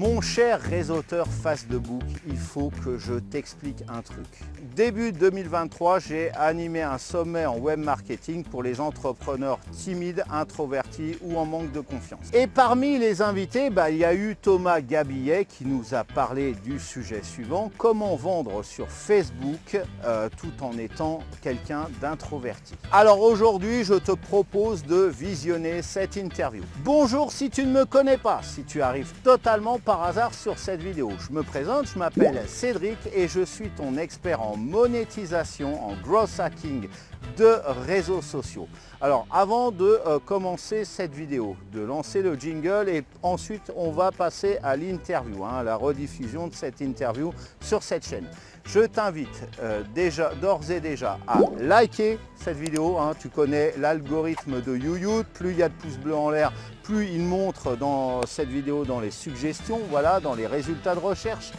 Mon cher réseauteur Facebook, il faut que je t'explique un truc. Début 2023, j'ai animé un sommet en web marketing pour les entrepreneurs timides, introvertis ou en manque de confiance. Et parmi les invités, il y a eu Thomas Gabillet qui nous a parlé du sujet suivant, comment vendre sur Facebook tout en étant quelqu'un d'introverti. Alors aujourd'hui, je te propose de visionner cette interview. Bonjour si tu ne me connais pas, si tu arrives totalement par hasard sur cette vidéo. Je me présente, je m'appelle Cédric et je suis ton expert en monétisation, en growth hacking de réseaux sociaux. Alors avant de commencer cette vidéo, de lancer le jingle et ensuite on va passer à l'interview, à la rediffusion de cette interview sur cette chaîne. Je t'invite d'ores et déjà à liker cette vidéo. Tu connais l'algorithme de YouTube, plus il y a de pouces bleus en l'air, plus il montre dans cette vidéo dans les suggestions, voilà, dans les résultats de recherche.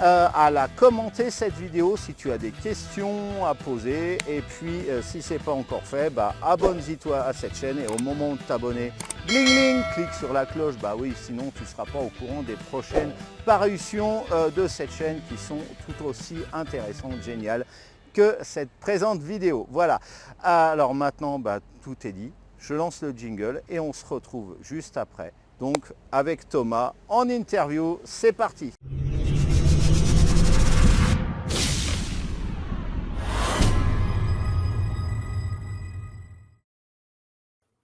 À la commenter cette vidéo si tu as des questions à poser et puis si ce n'est pas encore fait, abonne-toi à cette chaîne et au moment de t'abonner, bling bling, clique sur la cloche, oui, sinon tu ne seras pas au courant des prochaines parutions de cette chaîne qui sont tout aussi intéressantes, géniales que cette présente vidéo. Voilà, alors maintenant tout est dit, je lance le jingle et on se retrouve juste après, donc avec Thomas en interview, c'est parti.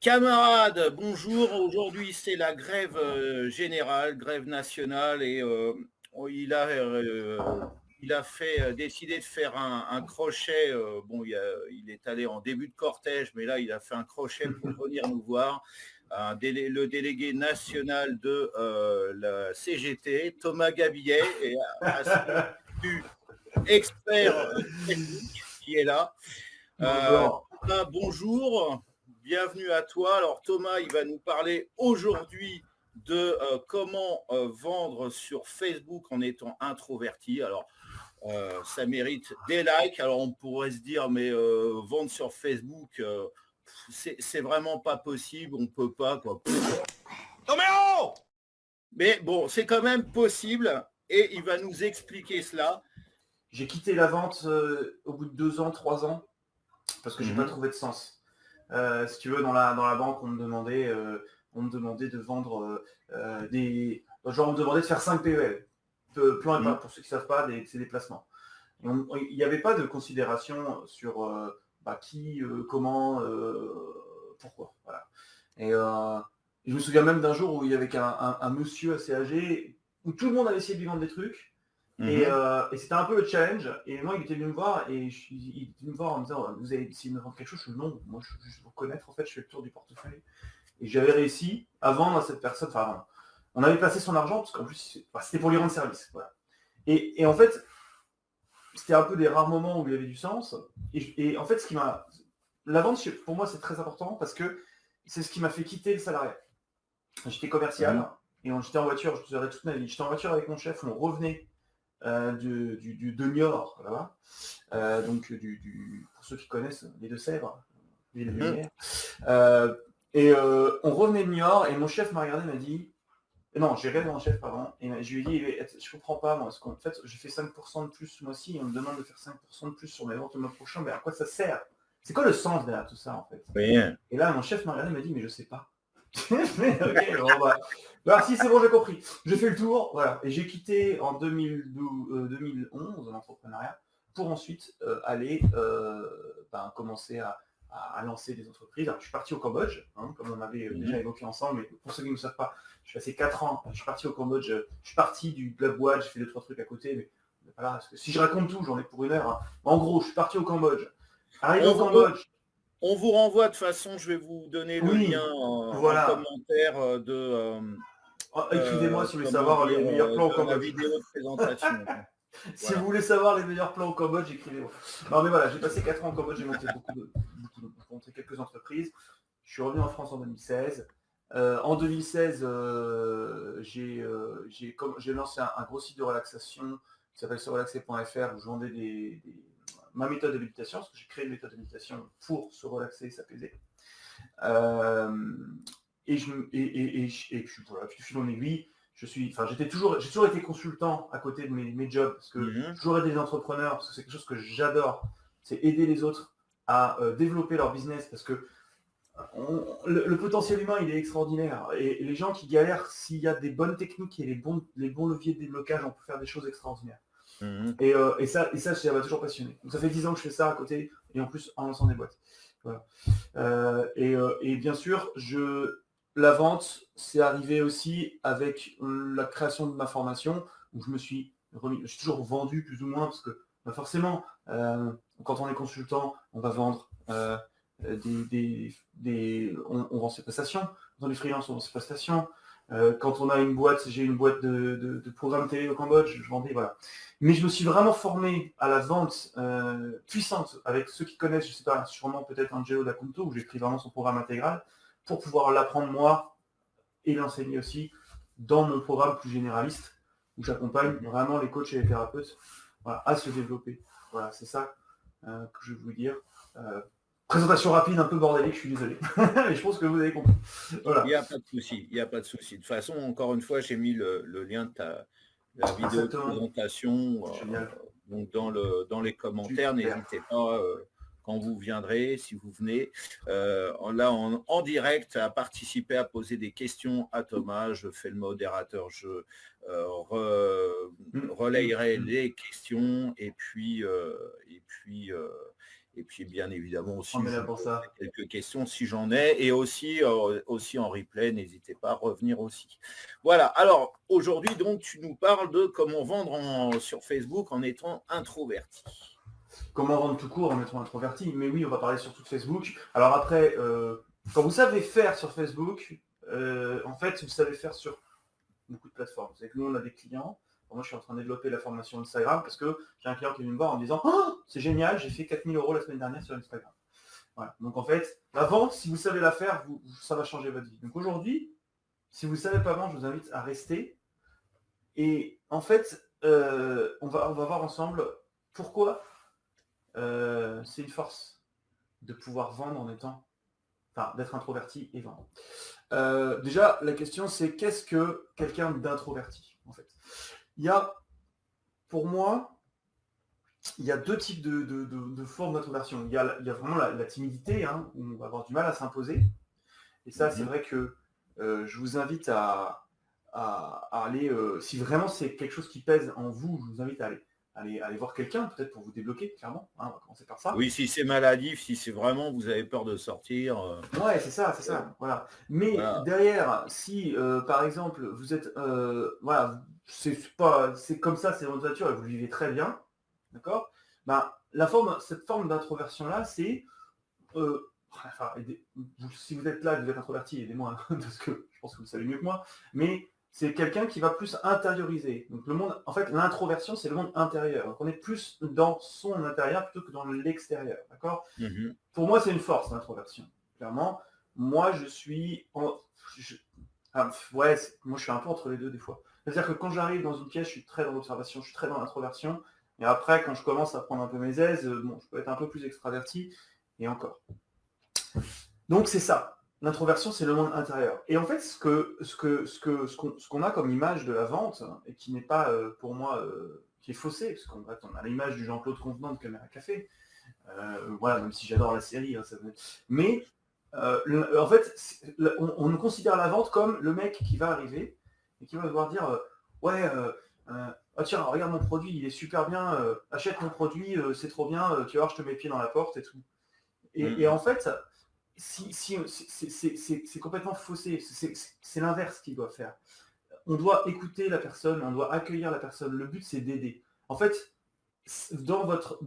Camarades, bonjour. Aujourd'hui, c'est la grève générale, grève nationale, et il a décidé de faire un crochet. Il est allé en début de cortège, mais là, il a fait un crochet pour venir nous voir. Le délégué national de la CGT, Thomas Gabillet, et expert technique qui est là. Thomas, bonjour. Bienvenue à toi. Alors Thomas, il va nous parler aujourd'hui de comment vendre sur Facebook en étant introverti. Alors ça mérite des likes. Alors on pourrait se dire mais vendre sur Facebook, c'est vraiment pas possible. On peut pas quoi. Mais bon, c'est quand même possible et il va nous expliquer cela. J'ai quitté la vente au bout de 2 ans, 3 ans parce que j'ai pas trouvé de sens. Si tu veux, dans la banque, on me demandait de vendre genre on me demandait de faire 5 PEL. Plan épargne, pour ceux qui ne savent pas, c'est des placements. Il n'y avait pas de considération sur qui, comment, pourquoi. Voilà. Et je me souviens même d'un jour où il y avait un monsieur assez âgé, où tout le monde avait essayé de lui vendre des trucs. Et c'était un peu le challenge. Et moi, il était venu me voir il était venu me voir en me disant vous avez essayé de me vendre quelque chose? Je dis non, moi je veux juste vous connaître, en fait, je fais le tour du portefeuille. Et j'avais réussi à vendre à cette personne, on avait placé son argent, parce qu'en plus, c'était pour lui rendre service. Voilà. Et en fait, c'était un peu des rares moments où il y avait du sens. Et en fait, la vente, pour moi, c'est très important parce que c'est ce qui m'a fait quitter le salariat. J'étais commercial et j'étais en voiture, je faisais toute ma vie. J'étais en voiture avec mon chef, on revenait de Niort, là-bas. Donc, pour ceux qui connaissent, les Deux-Sèvres, les Lumières. On revenait de Niort et mon chef m'a regardé et m'a dit... Non, j'ai regardé mon chef, pardon, et je lui ai dit, je comprends pas, moi, parce qu'en fait, j'ai fait 5% de plus ce mois-ci, et on me demande de faire 5% de plus sur mes ventes le mois prochain, mais à quoi ça sert? C'est quoi le sens derrière tout ça, en fait? Et là, mon chef m'a regardé et m'a dit, mais je sais pas. Si, c'est bon, j'ai compris. J'ai fait le tour, voilà. Et j'ai quitté en 2011 l'entrepreneuriat pour ensuite aller commencer à lancer des entreprises. Alors, je suis parti au Cambodge, comme on avait déjà évoqué ensemble, mais pour ceux qui ne savent pas, je suis passé 4 ans, je suis parti au Cambodge, je suis parti de la boîte, j'ai fait 2-3 trucs à côté, mais voilà, parce que si je raconte tout, j'en ai pour 1 heure. En gros, je suis parti au Cambodge. Arrivé au Cambodge. On vous renvoie, de toute façon, je vais vous donner le lien en commentaire écrivez-moi si vous voulez savoir les meilleurs plans au Cambodge. La vidéo de présentation. Si vous voulez savoir les meilleurs plans au Cambodge, écrivez-moi. Non mais voilà, j'ai passé 4 ans au Cambodge, j'ai monté quelques entreprises. Je suis revenu en France en 2016. En 2016, j'ai lancé un gros site de relaxation qui s'appelle serelaxer.fr où je vendais ma méthode de méditation, parce que j'ai créé une méthode de méditation pour se relaxer et s'apaiser. Et puis voilà, de fil en aiguille, j'ai toujours été consultant à côté de mes jobs, parce que j'ai toujours aidé des entrepreneurs, parce que c'est quelque chose que j'adore, c'est aider les autres à développer leur business, parce que le potentiel humain, il est extraordinaire. Et les gens qui galèrent, s'il y a des bonnes techniques et les bons leviers de déblocage, on peut faire des choses extraordinaires. Et ça, ça m'a toujours passionné. Donc ça fait 10 ans que je fais ça à côté, et en plus en lançant des boîtes. Voilà. Et bien sûr, la vente, c'est arrivé aussi avec la création de ma formation, où je suis toujours vendu plus ou moins, parce que forcément, quand on est consultant, on va vendre on vend ses prestations. Quand on est freelance, on vend ses prestations. Quand on a une boîte, j'ai une boîte de programmes télé au Cambodge, je vendais, voilà. Mais je me suis vraiment formé à la vente puissante avec ceux qui connaissent, je sais pas, sûrement peut-être Angelo D'Acunto, où j'ai pris vraiment son programme intégral pour pouvoir l'apprendre moi et l'enseigner aussi dans mon programme plus généraliste, où j'accompagne vraiment les coachs et les thérapeutes, voilà, à se développer. Voilà, c'est ça que je veux vous dire. Présentation rapide, un peu bordélique, je suis désolé. Mais je pense que vous avez compris. Voilà. Il n'y a pas de souci, il n'y a pas de souci. De toute façon, encore une fois, j'ai mis le lien de la vidéo de présentation donc dans les commentaires. N'hésitez pas quand vous viendrez, si vous venez, là en direct, à participer, à poser des questions à Thomas. Je fais le modérateur, je relayerai les questions et puis bien évidemment aussi quelques questions si j'en ai, et aussi en replay, n'hésitez pas à revenir aussi. Voilà, alors aujourd'hui donc tu nous parles de comment vendre sur Facebook en étant introverti. Comment vendre tout court en étant introverti, mais oui, on va parler surtout de Facebook. Alors après, quand vous savez faire sur Facebook, en fait, vous savez faire sur beaucoup de plateformes. C'est que nous, on a des clients. Moi, je suis en train de développer la formation Instagram parce que j'ai un client qui est venu me voir en me disant oh, c'est génial, j'ai fait 4 000 € la semaine dernière sur Instagram. Voilà. Donc en fait, la vente, si vous savez la faire, ça va changer votre vie. Donc aujourd'hui, si vous ne savez pas vendre, je vous invite à rester. Et en fait, on va voir ensemble pourquoi c'est une force de pouvoir vendre d'être introverti et vendre. Déjà, la question c'est qu'est-ce que quelqu'un d'introverti en fait. Pour moi, il y a deux types de formes d'introversion. Il y a vraiment la timidité, hein, où on va avoir du mal à s'imposer. Et ça, c'est vrai que je vous invite à aller, si vraiment c'est quelque chose qui pèse en vous, je vous invite à aller voir quelqu'un, peut-être pour vous débloquer, clairement. Hein, on va commencer par ça. Oui, si c'est maladif, si c'est vraiment, vous avez peur de sortir. Ouais, c'est ça. Voilà. Mais voilà. Derrière, si par exemple, vous êtes, voilà, c'est comme ça, c'est votre nature et vous le vivez très bien, d'accord. Ben, cette forme d'introversion-là, c'est, si vous êtes là, vous êtes introverti, aidez-moi, parce que je pense que vous savez mieux que moi, mais c'est quelqu'un qui va plus intérioriser. Donc le monde, en fait, l'introversion, c'est le monde intérieur. Donc on est plus dans son intérieur plutôt que dans l'extérieur, d'accord. Pour moi, c'est une force, l'introversion. Clairement, moi, moi, je suis un peu entre les deux des fois. C'est-à-dire que quand j'arrive dans une pièce, je suis très dans l'observation, je suis très dans l'introversion. Et après, quand je commence à prendre un peu mes aises, je peux être un peu plus extraverti, et encore. Donc c'est ça. L'introversion, c'est le monde intérieur. Et en fait, ce qu'on a comme image de la vente, et qui n'est pas, pour moi, qui est faussé, parce qu'en fait, on a l'image du Jean-Claude Convenant de Caméra Café, voilà, même si j'adore la série, hein, mais en fait, on considère la vente comme le mec qui va arriver et qui va devoir dire oh, tiens, regarde mon produit, il est super bien, achète mon produit, c'est trop bien, tu vas voir, je te mets le pied dans la porte et tout. Et en fait, c'est complètement faussé, c'est l'inverse qu'il doit faire. On doit écouter la personne, on doit accueillir la personne, le but c'est d'aider. En fait, dans votre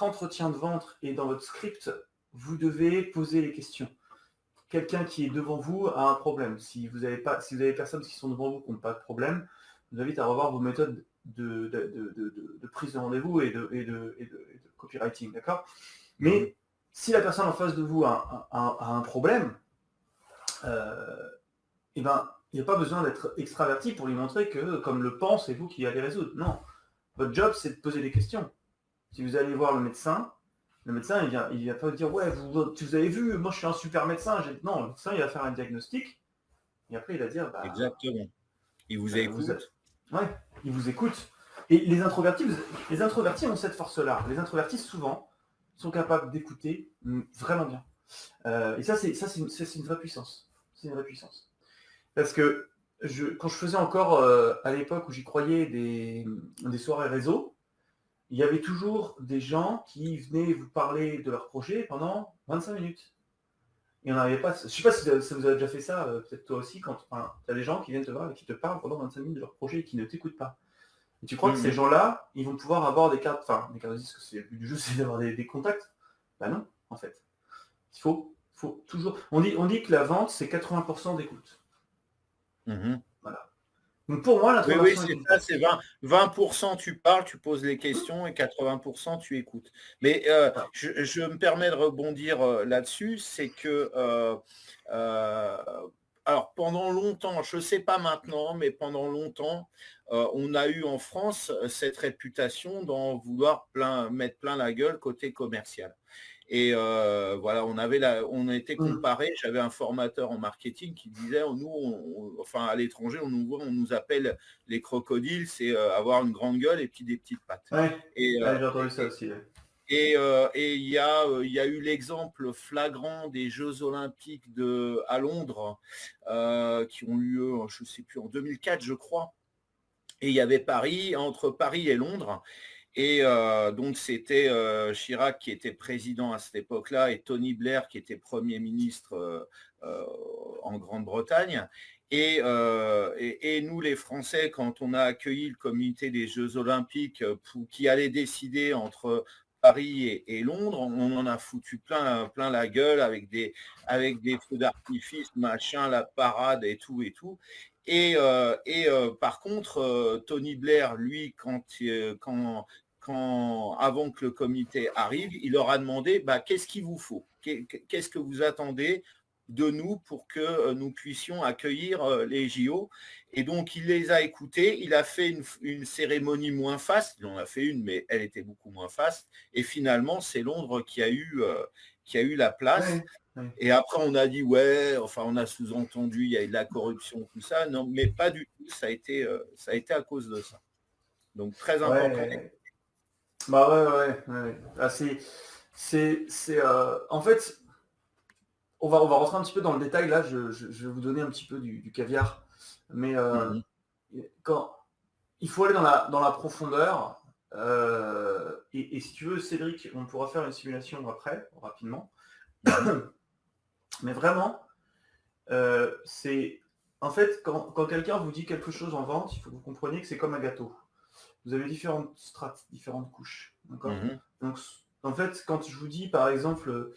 entretien de vente et dans votre script, vous devez poser les questions. Quelqu'un qui est devant vous a un problème. Si vous avez personnes qui sont devant vous qui n'ont pas de problème, je vous invite à revoir vos méthodes de prise de rendez-vous et de copywriting, d'accord. Mais si la personne en face de vous a un problème, il n'y a pas besoin d'être extraverti pour lui montrer que, comme le pense, c'est vous qui allez résoudre. Non. Votre job, c'est de poser des questions. Si vous allez voir le médecin, Le médecin, il vient pas vous dire, ouais, vous avez vu, moi je suis un super médecin. Non, le médecin, il va faire un diagnostic. Et après, il va dire, bah, Exactement. Il vous écoute. Ouais, il vous écoute. Et les introvertis ont cette force-là. Les introvertis, souvent, sont capables d'écouter vraiment bien. Et ça, c'est une vraie puissance. C'est une vraie puissance. Parce que quand je faisais encore, à l'époque où j'y croyais, des soirées réseau, il y avait toujours des gens qui venaient vous parler de leur projet pendant 25 minutes. Il n'y en avait pas. Je ne sais pas si ça vous a déjà fait ça, peut-être toi aussi, quand tu as des gens qui viennent te voir et qui te parlent pendant 25 minutes de leur projet et qui ne t'écoutent pas. Et tu crois que ces gens-là, ils vont pouvoir avoir des cartes, des cartes de disque, c'est le but du jeu, c'est d'avoir des contacts. Ben non, en fait. Il faut toujours. On dit que la vente, c'est 80% d'écoute. Voilà. Donc pour moi, l'introversion. Oui, c'est ça, c'est 20% tu parles, tu poses les questions et 80% tu écoutes. Mais je me permets de rebondir là-dessus, c'est que alors pendant longtemps, je ne sais pas maintenant, mais pendant longtemps, on a eu en France cette réputation d'en vouloir mettre plein la gueule côté commercial. Et voilà, on a été comparés. J'avais un formateur en marketing qui disait, nous, enfin à l'étranger, on nous appelle les crocodiles, c'est avoir une grande gueule et puis des petites pattes. Ouais, j'ai entendu ça aussi. Ouais. Et il y a eu l'exemple flagrant des Jeux Olympiques à Londres qui ont eu lieu, je ne sais plus, en 2004, je crois. Et il y avait Paris, entre Paris et Londres. Et donc, c'était Chirac qui était président à cette époque-là et Tony Blair qui était Premier ministre en Grande-Bretagne. Et nous, les Français, quand on a accueilli le comité des Jeux Olympiques qui allait décider entre Paris et Londres, on en a foutu plein la gueule avec des feux d'artifice, machin, la parade et tout et tout. Et par contre, Tony Blair, lui, avant que le comité arrive, il leur a demandé qu'est-ce qu'il vous faut, qu'est-ce que vous attendez de nous pour que nous puissions accueillir les JO. Et donc, il les a écoutés. Il a fait une cérémonie moins faste. Il en a fait une, mais elle était beaucoup moins faste. Et finalement, c'est Londres qui a eu la place. Ouais. Et après, on a dit, on a sous-entendu, il y a eu de la corruption, tout ça. Non, mais pas du tout. Ça a été à cause de ça. Donc, très important. Ouais. Ouais. Ah, en fait, on va rentrer un petit peu dans le détail. Là, je vais vous donner un petit peu du caviar. Mais quand il faut aller dans la profondeur, et si tu veux, Cédric, on pourra faire une simulation après, rapidement. Mais vraiment, c'est... En fait, quand quelqu'un vous dit quelque chose en vente, il faut que vous compreniez que c'est comme un gâteau. Vous avez différentes strates, différentes couches. D'accord ? Donc, en fait, quand je vous dis, par exemple,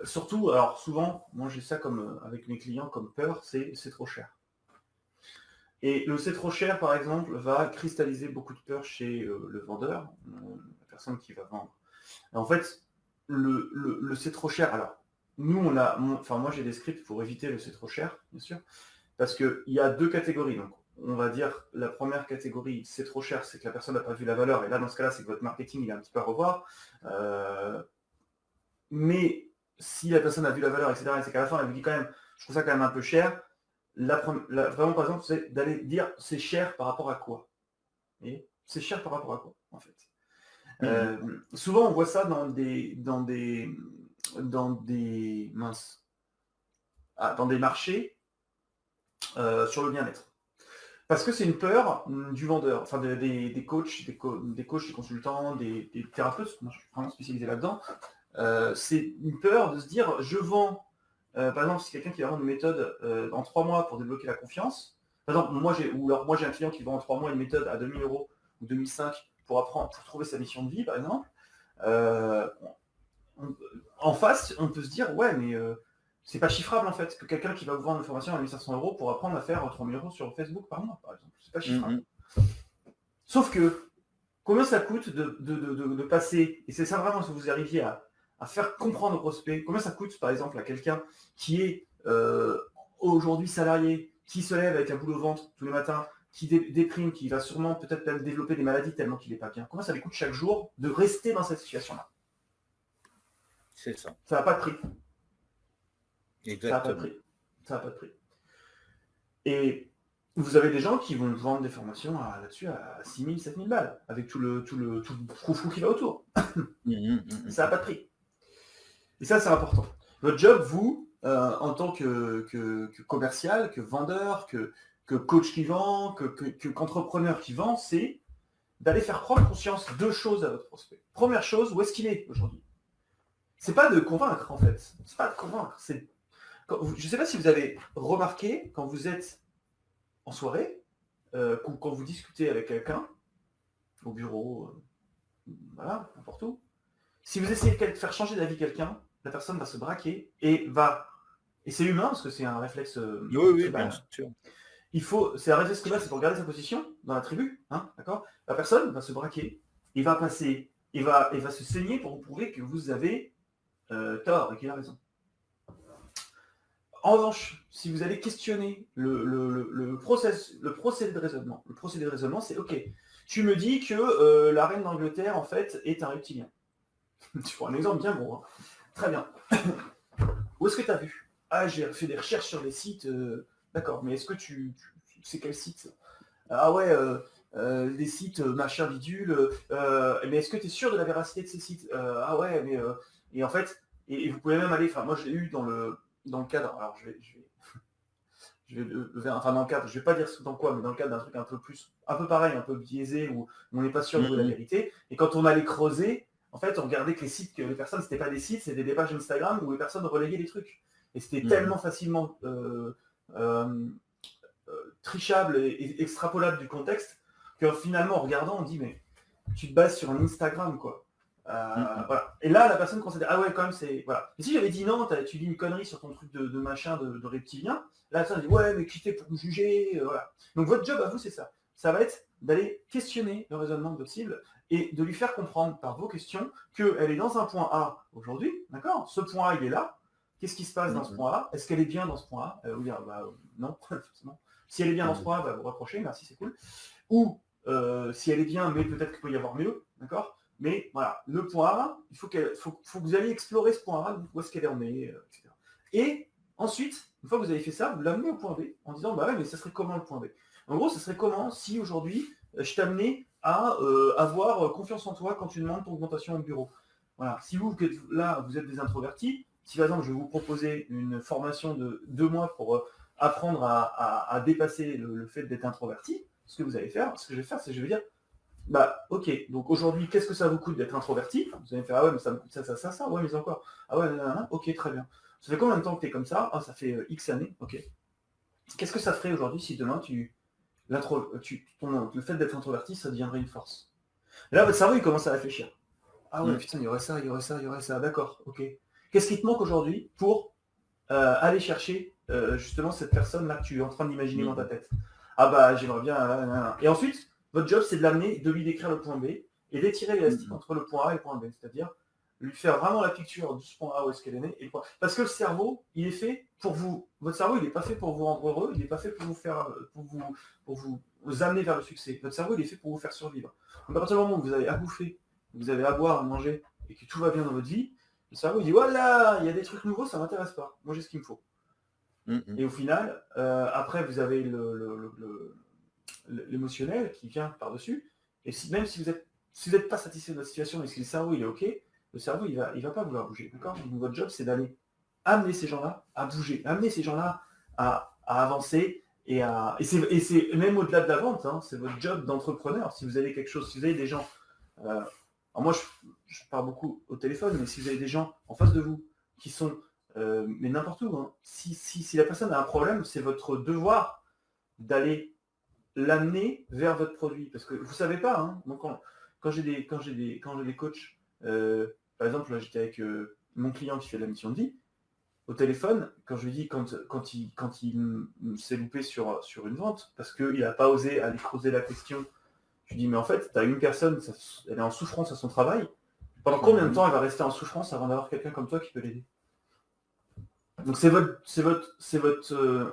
surtout, alors souvent, moi j'ai ça comme avec mes clients comme peur, c'est trop cher. Et le c'est trop cher, par exemple, va cristalliser beaucoup de peur chez le vendeur, la personne qui va vendre. Et en fait, le c'est trop cher, alors, nous, moi j'ai des scripts pour éviter le c'est trop cher, bien sûr, parce qu'il y a deux catégories. Donc, on va dire la première catégorie, c'est trop cher, c'est que la personne n'a pas vu la valeur, et là, dans ce cas-là, c'est que votre marketing, il est un petit peu à revoir. Mais si la personne a vu la valeur, etc., et c'est qu'à la fin, elle vous dit quand même, je trouve ça quand même un peu cher, vraiment, par exemple, c'est d'aller dire c'est cher par rapport à quoi. Et c'est cher par rapport à quoi, en fait. Souvent, on voit ça dans des marchés sur le bien-être. Parce que c'est une peur du vendeur, enfin des coachs, des consultants, des thérapeutes, moi je suis vraiment spécialisé là-dedans. C'est une peur de se dire, je vends, par exemple, si quelqu'un qui va vendre une méthode en 3 mois pour débloquer la confiance, par exemple, moi j'ai un client qui vend en 3 mois une méthode à 2000 € ou 2005 pour trouver sa mission de vie, par exemple. En face, on peut se dire, ouais, mais c'est pas chiffrable en fait, que quelqu'un qui va vous vendre une formation à 1500 € pour apprendre à faire 3000 € sur Facebook par mois, par exemple. C'est pas chiffrable. Sauf que, combien ça coûte de passer, et c'est ça vraiment si vous arriviez à faire comprendre au prospect, combien ça coûte par exemple à quelqu'un qui est aujourd'hui salarié, qui se lève avec un boule au ventre tous les matins, qui déprime, qui va sûrement peut-être même développer des maladies tellement qu'il n'est pas bien. Combien ça lui coûte chaque jour de rester dans cette situation-là ? C'est ça. Ça n'a pas de prix. Exactement. Ça n'a pas de prix. Et vous avez des gens qui vont vendre des formations là-dessus à 6 000, 7 000 balles, avec tout le fou qui va autour. Ça n'a pas de prix. Et ça, c'est important. Votre job, vous, en tant que commercial, que vendeur, que coach qui vend, qu'entrepreneur qui vend, c'est d'aller faire prendre conscience de 2 choses à votre prospect. Première chose, où est-ce qu'il est aujourd'hui? C'est pas de convaincre, en fait. C'est pas de convaincre. Je ne sais pas si vous avez remarqué, quand vous êtes en soirée, quand vous discutez avec quelqu'un, au bureau, voilà, n'importe où, si vous essayez de faire changer d'avis quelqu'un, la personne va se braquer et c'est humain, parce que c'est un réflexe oui, bien sûr. C'est un réflexe tribal, c'est pour garder sa position dans la tribu, hein, d'accord? La personne va se braquer, il va passer, il va se saigner pour vous prouver que vous avez tort et qu'il a raison. En revanche, si vous allez questionner le procédé de raisonnement, c'est ok. Tu me dis que la reine d'Angleterre, en fait, est un reptilien. Tu prends un exemple bien gros. Hein. Très bien. Où est-ce que tu as vu? Ah, j'ai fait des recherches sur des sites. D'accord, mais est-ce que tu sais quel site? Ah ouais, des sites machin bidule. Mais est-ce que tu es sûr de la véracité de ces sites? Ah ouais, mais et en fait, et vous pouvez même aller. Enfin, moi, je l'ai eu dans le cadre. Alors, je vais pas dire dans quoi, mais dans le cadre d'un truc un peu pareil, un peu biaisé, où on n'est pas sûr de la vérité. Et quand on allait creuser, en fait, on regardait que les personnes, c'était pas des sites, c'était des pages Instagram où les personnes relayaient les trucs. Et c'était tellement facilement trichable et extrapolable du contexte que finalement, en regardant, on dit, mais tu te bases sur un Instagram, quoi. Voilà. Et là, la personne considère, ah ouais, quand même, c'est... Voilà. Et si j'avais dit non, tu dis une connerie sur ton truc de machin, de reptilien, là, ça dit, ouais, mais qui t'es pour me juger, voilà. Donc, votre job à vous, c'est ça. Ça va être d'aller questionner le raisonnement de votre cible et de lui faire comprendre par vos questions qu'elle est dans un point A aujourd'hui, d'accord? Ce point A, il est là. Qu'est-ce qui se passe dans ce point A? Est-ce qu'elle est bien dans ce point A? Vous dire, non, forcément. Si elle est bien dans ce point A, vous rapprochez, merci, c'est cool. Ou si elle est bien, mais peut-être qu'il peut y avoir mieux, d'accord? Mais voilà, le point A, il faut que vous alliez explorer ce point A, où est-ce qu'elle en est, etc. Et ensuite, une fois que vous avez fait ça, vous l'amenez au point B en disant, bah ouais, mais ça serait comment le point B? En gros, ça serait comment si aujourd'hui, je t'amenais à avoir confiance en toi quand tu demandes ton augmentation au bureau. Voilà, si vous êtes des introvertis, si par exemple je vais vous proposer une formation de 2 mois pour apprendre à dépasser le fait d'être introverti, ce que je vais faire, c'est que je vais dire, bah ok, donc aujourd'hui, qu'est-ce que ça vous coûte d'être introverti? Vous allez me faire, ah ouais, mais ça me coûte ça, ouais, mais encore. Ah ouais, ok, très bien. Ça fait combien de temps que tu es comme ça? Ah, ça fait X années, ok. Qu'est-ce que ça ferait aujourd'hui si demain le fait d'être introverti, ça deviendrait une force? Et là, votre cerveau, il commence à réfléchir. Ah ouais, putain, il y aurait ça, d'accord, ok. Qu'est-ce qui te manque aujourd'hui pour aller chercher justement cette personne-là que tu es en train d'imaginer dans ta tête? Ah bah, j'aimerais bien... Et ensuite, votre job, c'est de l'amener, de lui décrire le point B et d'étirer l'élastique entre le point A et le point B. C'est-à-dire lui faire vraiment la picture de ce point A où est-ce qu'elle est née. Parce que le cerveau, il est fait pour vous. Votre cerveau, il n'est pas fait pour vous rendre heureux, il n'est pas fait pour vous faire, pour vous amener vers le succès. Votre cerveau, il est fait pour vous faire survivre. Donc à partir du moment où vous avez à bouffer, vous avez à boire, à manger, et que tout va bien dans votre vie, le cerveau il dit voilà, il y a des trucs nouveaux, ça m'intéresse pas. Moi, j'ai ce qu'il me faut. Et au final, après, vous avez l'émotionnel qui vient par-dessus. Et même si vous n'êtes pas satisfait de votre situation et si le cerveau il est OK, le cerveau il va pas vouloir bouger. D'accord? Donc votre job, c'est d'aller amener ces gens-là à bouger, amener ces gens-là à avancer et c'est même au-delà de la vente, hein, c'est votre job d'entrepreneur. Si vous avez quelque chose, si vous avez des gens, alors moi je parle beaucoup au téléphone, mais si vous avez des gens en face de vous qui sont mais n'importe où, hein, si la personne a un problème, c'est votre devoir d'aller l'amener vers votre produit. Parce que vous savez pas, hein, donc quand j'ai des coachs, par exemple, là j'étais avec mon client qui fait de la mission de vie, au téléphone, quand je lui dis quand il s'est loupé sur une vente, parce qu'il n'a pas osé aller creuser la question, je lui dis mais en fait, tu as une personne, elle est en souffrance à son travail, pendant combien de temps elle va rester en souffrance avant d'avoir quelqu'un comme toi qui peut l'aider? Donc c'est votre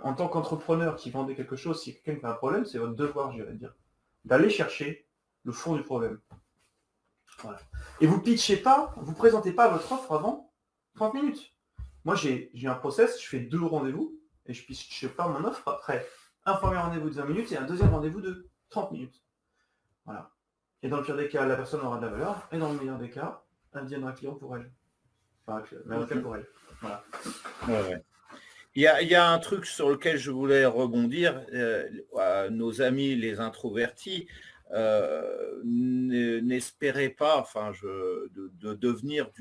en tant qu'entrepreneur qui vendait quelque chose, si quelqu'un qui a un problème, c'est votre devoir, je vais dire, d'aller chercher le fond du problème. Voilà. Et vous pitchez pas, vous présentez pas votre offre avant 30 minutes. Moi, j'ai un process, je fais 2 rendez-vous et je pars mon offre après un premier rendez-vous de 20 minutes et un deuxième rendez-vous de 30 minutes. Voilà. Et dans le pire des cas, la personne aura de la valeur, et dans le meilleur des cas, elle deviendra client pour elle. Enfin, avocat pour elle. Voilà. Ouais. Il y a un truc sur lequel je voulais rebondir. Nos amis, les introvertis, n'espéraient pas, de devenir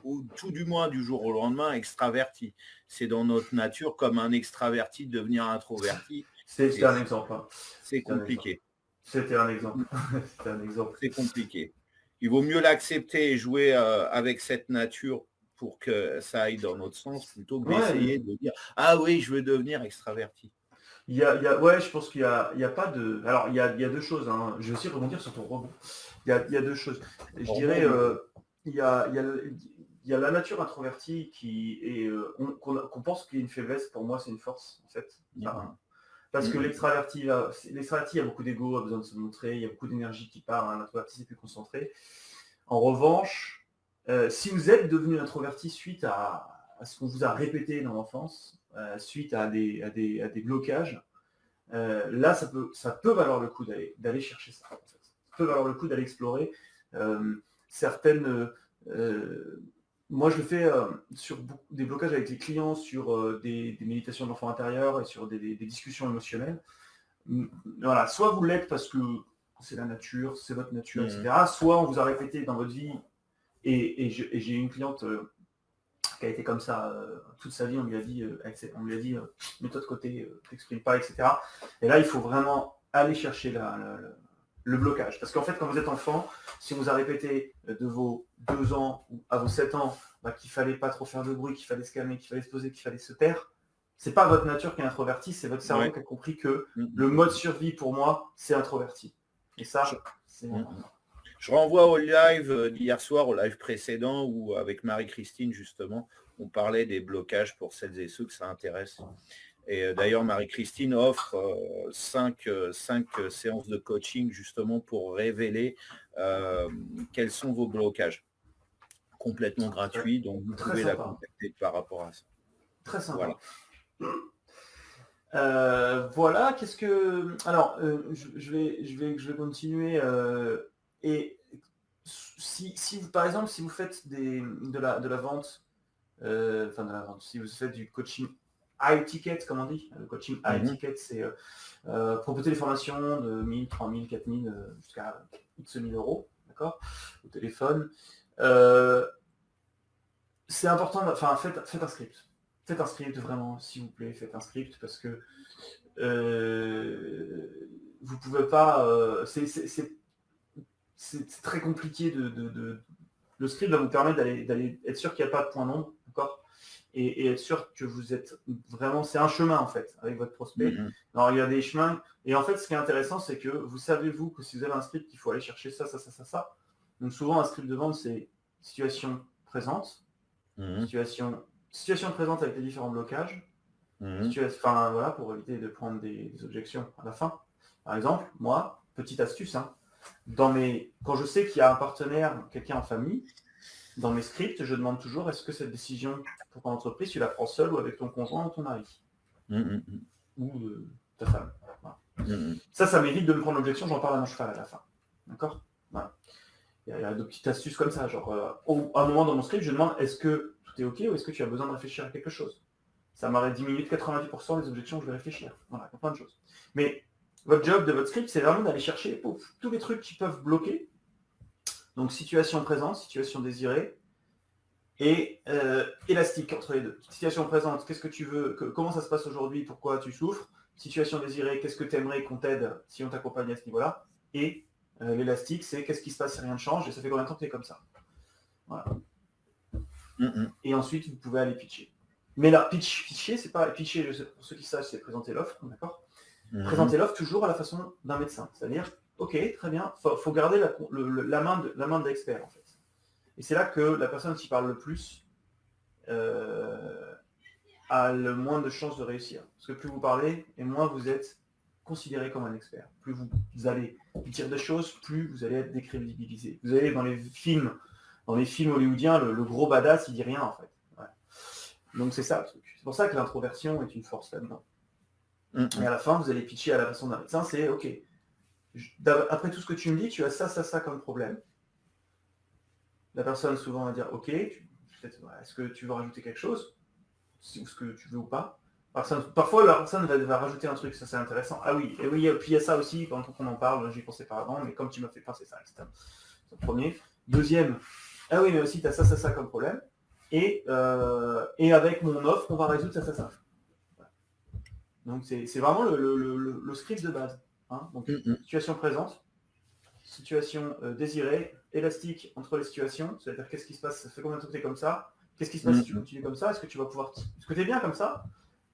ou tout du moins du jour au lendemain extraverti. C'est dans notre nature, comme un extraverti devenir introverti. C'était un exemple. Hein. C'est compliqué. C'était un exemple. C'était un exemple. C'est compliqué. Il vaut mieux l'accepter et jouer avec cette nature pour que ça aille dans notre sens, plutôt que d'essayer de dire « Ah oui, je veux devenir extraverti ». Je pense qu'il n'y a pas de... Alors, il y a 2 choses. Hein. Je vais aussi rebondir sur ton rebond. Il y a 2 choses. Je dirais, il y a la nature introvertie qui est... qu'on pense qu'il y a une faiblesse. Pour moi, c'est une force, en fait. Parce que l'extraverti, il a beaucoup d'ego, a besoin de se montrer, il y a beaucoup d'énergie qui part. Un introverti, c'est plus concentré. En revanche, si vous êtes devenu introverti suite à ce qu'on vous a répété dans l'enfance, suite à des blocages, là, ça peut valoir le coup d'aller chercher ça. En fait. Ça peut valoir le coup d'aller explorer certaines... moi, je le fais sur des blocages avec les clients, sur des méditations de l'enfant intérieur et sur des discussions émotionnelles. Voilà, soit vous l'êtes parce que c'est la nature, c'est votre nature, etc. Soit on vous a répété dans votre vie, et j'ai une cliente qui a été comme ça toute sa vie, on lui a dit mets-toi de côté, t'exprimes pas, etc. Et là, il faut vraiment aller chercher le blocage. Parce qu'en fait, quand vous êtes enfant, si on vous a répété de vos 2 ans ou à vos 7 ans qu'il fallait pas trop faire de bruit, qu'il fallait se calmer, qu'il fallait se poser, qu'il fallait se taire, c'est pas votre nature qui est introvertie, c'est votre cerveau qui a compris que le mode survie pour moi, c'est introverti. Et ça, c'est... Je renvoie au live d'hier soir, au live précédent, où avec Marie-Christine, justement, on parlait des blocages pour celles et ceux que ça intéresse. Et d'ailleurs, Marie-Christine offre 5 séances de coaching, justement, pour révéler quels sont vos blocages. Complètement gratuit, donc vous pouvez la contacter par rapport à ça. Très sympa. Voilà, qu'est-ce que... Alors, je vais continuer... Et si vous, par exemple, si vous faites de la vente, si vous faites du coaching high ticket, comme on dit, le coaching high ticket, c'est proposer des formations de 1000, 3000, 4000, jusqu'à X 1000 euros, d'accord, au téléphone. C'est important, faites un script. Faites un script, vraiment, s'il vous plaît, faites un script, parce que vous pouvez pas... c'est très compliqué le script va vous permettre d'aller être sûr qu'il n'y a pas de point d'ombre, d'accord, et être sûr que vous êtes vraiment, c'est un chemin en fait avec votre prospect. Alors il y a des chemins, et en fait ce qui est intéressant, c'est que vous savez que si vous avez un script, il faut aller chercher ça. Donc souvent un script de vente, c'est situation présente, situation présente avec les différents blocages, pour éviter de prendre des objections à la fin. Par exemple, moi, petite astuce, quand je sais qu'il y a un partenaire, quelqu'un en famille, dans mes scripts, je demande toujours, est-ce que cette décision pour ton entreprise, tu la prends seule ou avec ton conjoint ou ton mari ou ta femme. Voilà. Ça m'évite de me prendre l'objection, j'en parle à mon cheval à la fin. D'accord. Voilà. Il y a de petites astuces comme ça, genre à un moment dans mon script, je demande, est-ce que tout est OK ou est-ce que tu as besoin de réfléchir à quelque chose? Ça m'aurait diminué de 90% des objections que je vais réfléchir. Voilà, il y a plein de choses. Mais votre job de votre script, c'est vraiment d'aller chercher tous les trucs qui peuvent bloquer. Donc, situation présente, situation désirée, et élastique entre les deux. Situation présente, qu'est-ce que tu veux, comment ça se passe aujourd'hui, pourquoi tu souffres. Situation désirée, qu'est-ce que tu aimerais qu'on t'aide si on t'accompagne à ce niveau-là. Et l'élastique, c'est qu'est-ce qui se passe si rien ne change, et ça fait combien de temps que tu es comme ça. Voilà. Et ensuite, vous pouvez aller pitcher. Mais là, pitcher, c'est pas pitcher, pour ceux qui savent, c'est présenter l'offre, d'accord. Présenter l'offre toujours à la façon d'un médecin. C'est-à-dire, ok, très bien, faut garder la main de l'expert, en fait. Et c'est là que la personne qui parle le plus a le moins de chances de réussir. Parce que plus vous parlez, et moins vous êtes considéré comme un expert. Plus vous allez dire des choses, plus vous allez être décrédibilisé. Vous allez dans les films dans les films hollywoodiens, le gros badass, il dit rien en fait. Ouais. Donc c'est ça le truc. C'est pour ça que l'introversion est une force là-dedans. Et à la fin, vous allez pitcher à la façon d'un médecin, c'est ok. Après tout ce que tu me dis, tu as ça comme problème. La personne souvent va dire ok, est-ce que tu veux rajouter quelque chose, ou ce que tu veux ou pas. Parfois la personne va rajouter un truc, ça c'est intéressant. Ah oui, et oui, puis il y a ça aussi, quand on en parle, j'y pensais pas avant, mais comme tu m'as fait penser ça, etc. C'est le premier. Deuxième, ah oui, mais aussi tu as ça comme problème. Et avec mon offre, on va résoudre ça. Voilà. Donc c'est vraiment le script de base. Hein. Donc situation présente, situation désirée, élastique entre les situations, c'est-à-dire qu'est-ce qui se passe, ça fait combien de temps que tu es comme ça, qu'est-ce qui se passe si tu continues comme ça, est-ce que tu vas pouvoir, est-ce que tu es bien comme ça,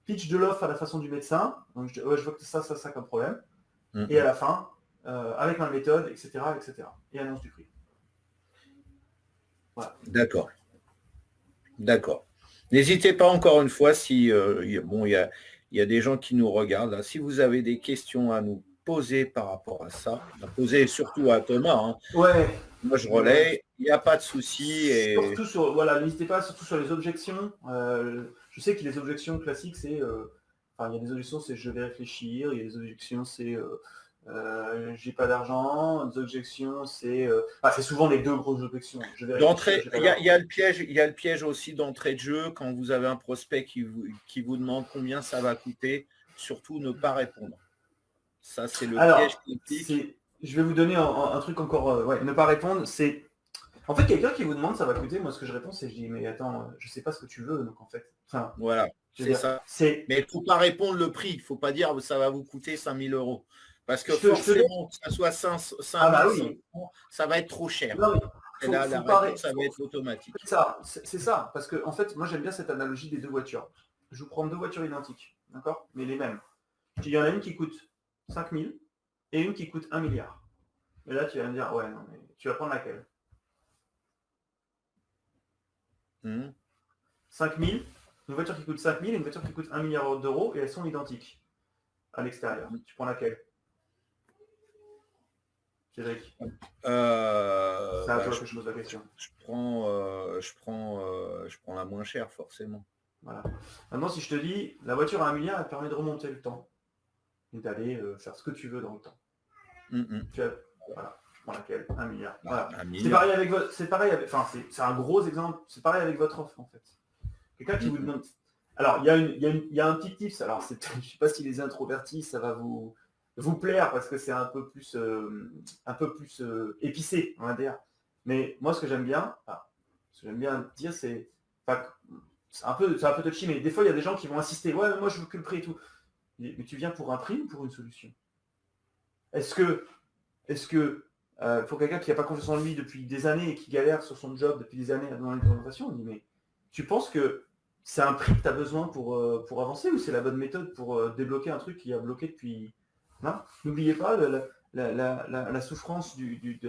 pitch de l'offre à la façon du médecin, donc je vois que ça comme problème, et à la fin, avec ma méthode, etc., et annonce du prix. Voilà. D'accord. N'hésitez pas encore une fois, si il y a des gens qui nous regardent, là, si vous avez des questions à nous poser par rapport à ça, poser surtout à Thomas. Hein. Ouais. Moi, je relaie, il n'y a pas de souci. Et... Surtout n'hésitez pas, surtout sur les objections. Je sais que les objections classiques, c'est... il y a des objections, c'est je vais réfléchir. Il y a des objections, c'est j'ai pas d'argent. Des objections, c'est... c'est souvent les deux grosses objections. D'entrée, il y a le piège aussi d'entrée de jeu. Quand vous avez un prospect qui vous demande combien ça va coûter, surtout ne pas répondre. Ça, c'est le piège critique. Je vais vous donner un truc encore, ne pas répondre, c'est... En fait, quelqu'un qui vous demande ça va coûter, moi ce que je réponds, c'est je dis, mais attends, je sais pas ce que tu veux, donc en fait... Voilà, c'est ça. Mais il ne faut pas répondre le prix, il ne faut pas dire ça va vous coûter 5 000 euros. Parce que forcément, que ça soit 5 000 euros, ça va être trop cher. Non, et là, la réponse, ça va être automatique. C'est ça, parce que en fait, moi j'aime bien cette analogie des deux voitures. Je vous prends deux voitures identiques, d'accord, mais les mêmes. Il y en a une qui coûte 5 000 et une qui coûte 1 milliard. Et là, tu vas me dire, ouais, non, mais tu vas prendre laquelle 5 000, une voiture qui coûte 5 000 et une voiture qui coûte 1 milliard d'euros et elles sont identiques à l'extérieur. Tu prends laquelle Cédric C'est à toi que je pose la question. Je prends la moins chère, forcément. Voilà. Maintenant, si je te dis, la voiture à 1 milliard, elle permet de remonter le temps et d'aller faire ce que tu veux dans le temps. Voilà. Laquelle 1 milliard. Voilà. C'est pareil avec votre. C'est un gros exemple. C'est pareil avec votre offre en fait. Quelqu'un qui vous demande. Alors il y a un petit tips. Alors je ne sais pas si les introvertis ça va vous plaire parce que c'est un peu plus épicé on va dire. Mais moi ce que j'aime bien dire c'est un peu touchy mais des fois il y a des gens qui vont insister. Ouais mais moi je veux que le prix et tout. Mais tu viens pour un prix ou pour une solution? Est-ce que pour quelqu'un qui n'a pas confiance en lui depuis des années et qui galère sur son job depuis des années dans l'implémentation, on dit mais tu penses que c'est un prix que tu as besoin pour avancer ou c'est la bonne méthode pour débloquer un truc qui a bloqué depuis... Non, n'oubliez pas, la souffrance de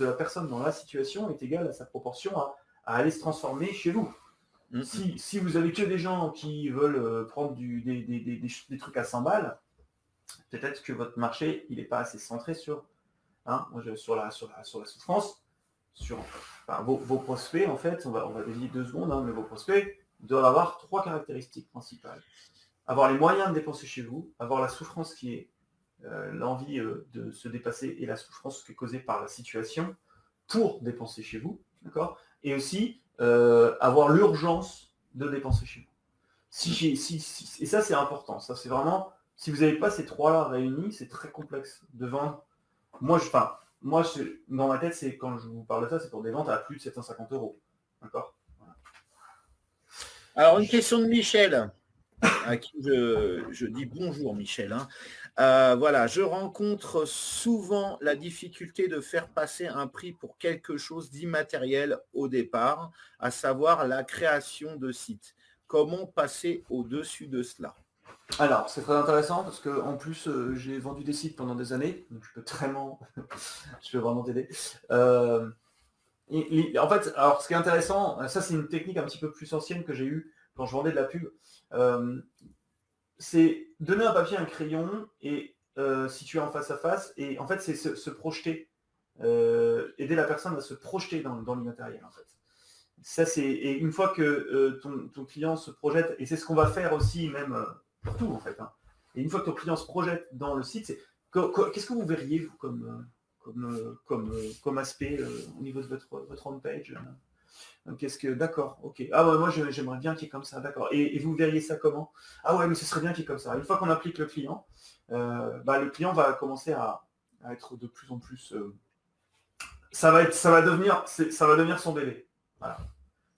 la personne dans la situation est égale à sa proportion à aller se transformer chez vous. Si vous avez que des gens qui veulent prendre des trucs à 100 balles, peut-être que votre marché il n'est pas assez centré sur la souffrance, sur vos prospects en fait, on va dévier 2 secondes, mais vos prospects doivent avoir 3 caractéristiques principales. Avoir les moyens de dépenser chez vous, avoir la souffrance qui est l'envie de se dépasser et la souffrance qui est causée par la situation pour dépenser chez vous, d'accord, et aussi avoir l'urgence de dépenser chez vous. Et ça c'est important, ça c'est vraiment, si vous n'avez pas ces 3-là réunis, c'est très complexe de vendre. Moi, dans ma tête, c'est quand je vous parle de ça, c'est pour des ventes à plus de 750 €. D'accord ? Voilà. Alors, une question de Michel, à qui je dis bonjour, Michel. Voilà, je rencontre souvent la difficulté de faire passer un prix pour quelque chose d'immatériel au départ, à savoir la création de sites. Comment passer au-dessus de cela ? Alors, c'est très intéressant parce que en plus, j'ai vendu des sites pendant des années, donc je peux vraiment t'aider. En fait, alors ce qui est intéressant, ça c'est une technique un petit peu plus ancienne que j'ai eue quand je vendais de la pub, c'est donner un papier, un crayon et situer en face à face, et en fait c'est se projeter aider la personne à se projeter dans l'immatériel en fait. Ça, et une fois que ton client se projette, et c'est ce qu'on va faire aussi même pour tout en fait, hein. Et une fois que ton client se projette dans le site, qu'est-ce que vous verriez vous comme aspect au niveau de votre homepage? D'accord, ok. Ah ouais, moi j'aimerais bien qu'il y ait comme ça, d'accord. Et vous verriez ça comment? Ah ouais, mais ce serait bien qu'il y ait comme ça. Une fois qu'on applique le client, le client va commencer à être de plus en plus. Ça va devenir son bébé. Voilà.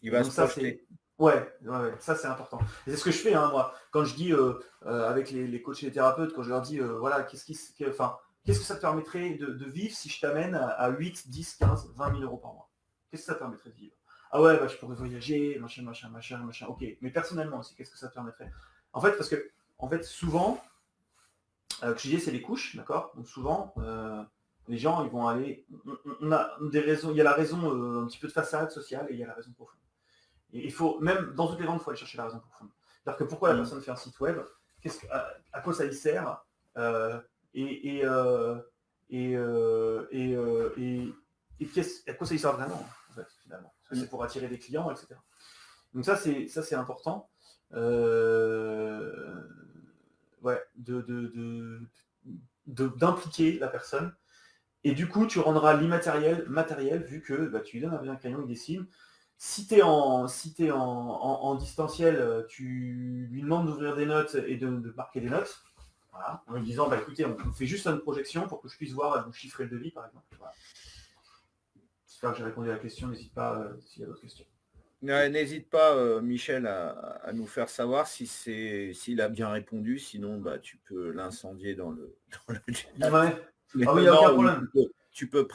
Il va se projeter. Ouais, ça c'est important. Et c'est ce que je fais, hein, moi. Quand je dis avec les coachs et les thérapeutes, quand je leur dis voilà, qu'est-ce que ça te permettrait de vivre si je t'amène à 8, 10, 15, 20 000 euros par mois? Qu'est-ce que ça te permettrait de vivre? Ah ouais, je pourrais voyager, machin. Ok, mais personnellement aussi, qu'est-ce que ça te permettrait? En fait, parce que souvent, que je disais, c'est les couches, d'accord? Donc souvent, les gens, ils vont aller. On a des raisons. Il y a la raison un petit peu de façade sociale et il y a la raison profonde. Et il faut, même dans toutes les ventes, il faut aller chercher la raison profonde. C'est-à-dire que pourquoi la personne fait un site web, à quoi ça y sert, à quoi ça y sert vraiment, en fait, finalement. Parce que c'est pour attirer des clients, etc. Donc ça, c'est important. D'impliquer la personne. Et du coup, tu rendras l'immatériel matériel, vu que tu lui donnes un crayon, il dessine. Si tu es en distanciel, tu lui demandes d'ouvrir des notes et de marquer des notes. Voilà, en lui disant, écoutez, on fait juste une projection pour que je puisse voir, vous chiffrer le devis, par exemple. Voilà. J'espère que j'ai répondu à la question. N'hésite pas s'il y a d'autres questions. N'hésite pas, Michel, à nous faire savoir s'il a bien répondu. Sinon, tu peux l'incendier dans le chat. Ouais. Ah oui, il n'y a aucun problème. Tu peux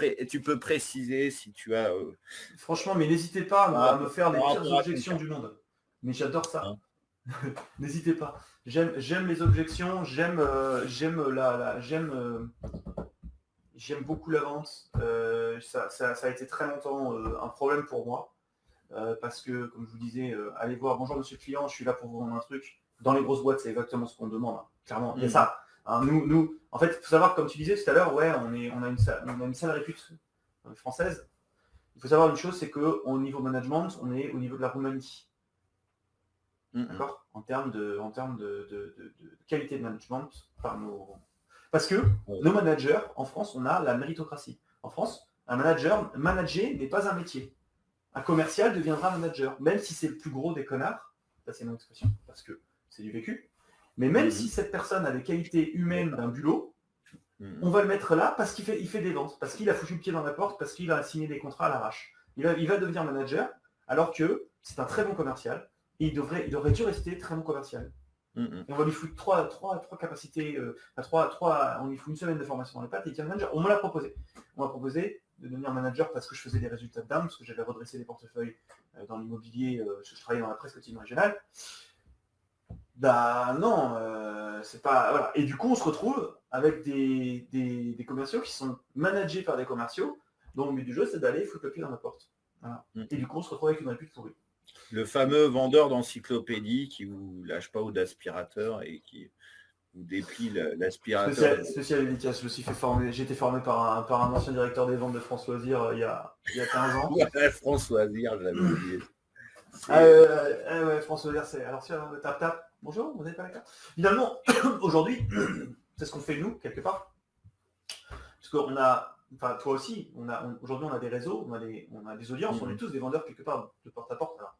préciser si tu as... Franchement, mais n'hésitez pas à me faire les pires objections du monde. Mais j'adore ça. N'hésitez pas. J'aime les objections, j'aime beaucoup la vente. Ça a été très longtemps un problème pour moi. Parce que, comme je vous disais, allez voir, bonjour monsieur le client, je suis là pour vous vendre un truc. Dans les grosses boîtes, c'est exactement ce qu'on demande. Hein. Clairement, il y a ça. Hein, nous, en fait, il faut savoir, comme tu disais tout à l'heure, ouais, on a une sale répute française. Il faut savoir une chose, c'est qu'au niveau management, on est au niveau de la Roumanie. D'accord ? En termes de qualité de management parce que nos managers, en France, on a la méritocratie. En France, un manager, manager n'est pas un métier. Un commercial deviendra manager, même si c'est le plus gros des connards, ça c'est mon expression, parce que c'est du vécu, mais même si cette personne a les qualités humaines d'un bulot, on va le mettre là parce qu'il fait des ventes, parce qu'il a foutu le pied dans la porte, parce qu'il a signé des contrats à l'arrache. Il va devenir manager, alors que c'est un très bon commercial, et il aurait dû rester très bon commercial. Et on va lui foutre trois capacités, on lui fout une semaine de formation dans les pattes et il devient manager. On me l'a proposé. On m'a proposé de devenir manager parce que je faisais des résultats de dingue, parce que j'avais redressé les portefeuilles dans l'immobilier, je travaillais dans la presse quotidienne régionale. Non, c'est pas. Voilà. Et du coup, on se retrouve avec des commerciaux qui sont managés par des commerciaux, dont le but du jeu, c'est d'aller foutre le pied dans la porte. Voilà. Et du coup, on se retrouve avec une répute pourrie. Le fameux vendeur d'encyclopédie qui vous lâche pas ou d'aspirateur et qui vous déplie l'aspirateur. Spécial dédicace, je me suis fait former. J'ai été formé par un ancien directeur des ventes de France Loisirs il y a 15 ans. France Loisirs, je l'avais oublié. Ouais, France Loisirs, c'est. Alors, tap. Bonjour, vous n'êtes pas d'accord? Finalement, aujourd'hui, c'est ce qu'on fait nous, quelque part. Parce qu'on a. Enfin, toi aussi, aujourd'hui, on a des réseaux, on a des audiences, on est tous des vendeurs quelque part de porte à porte. Alors,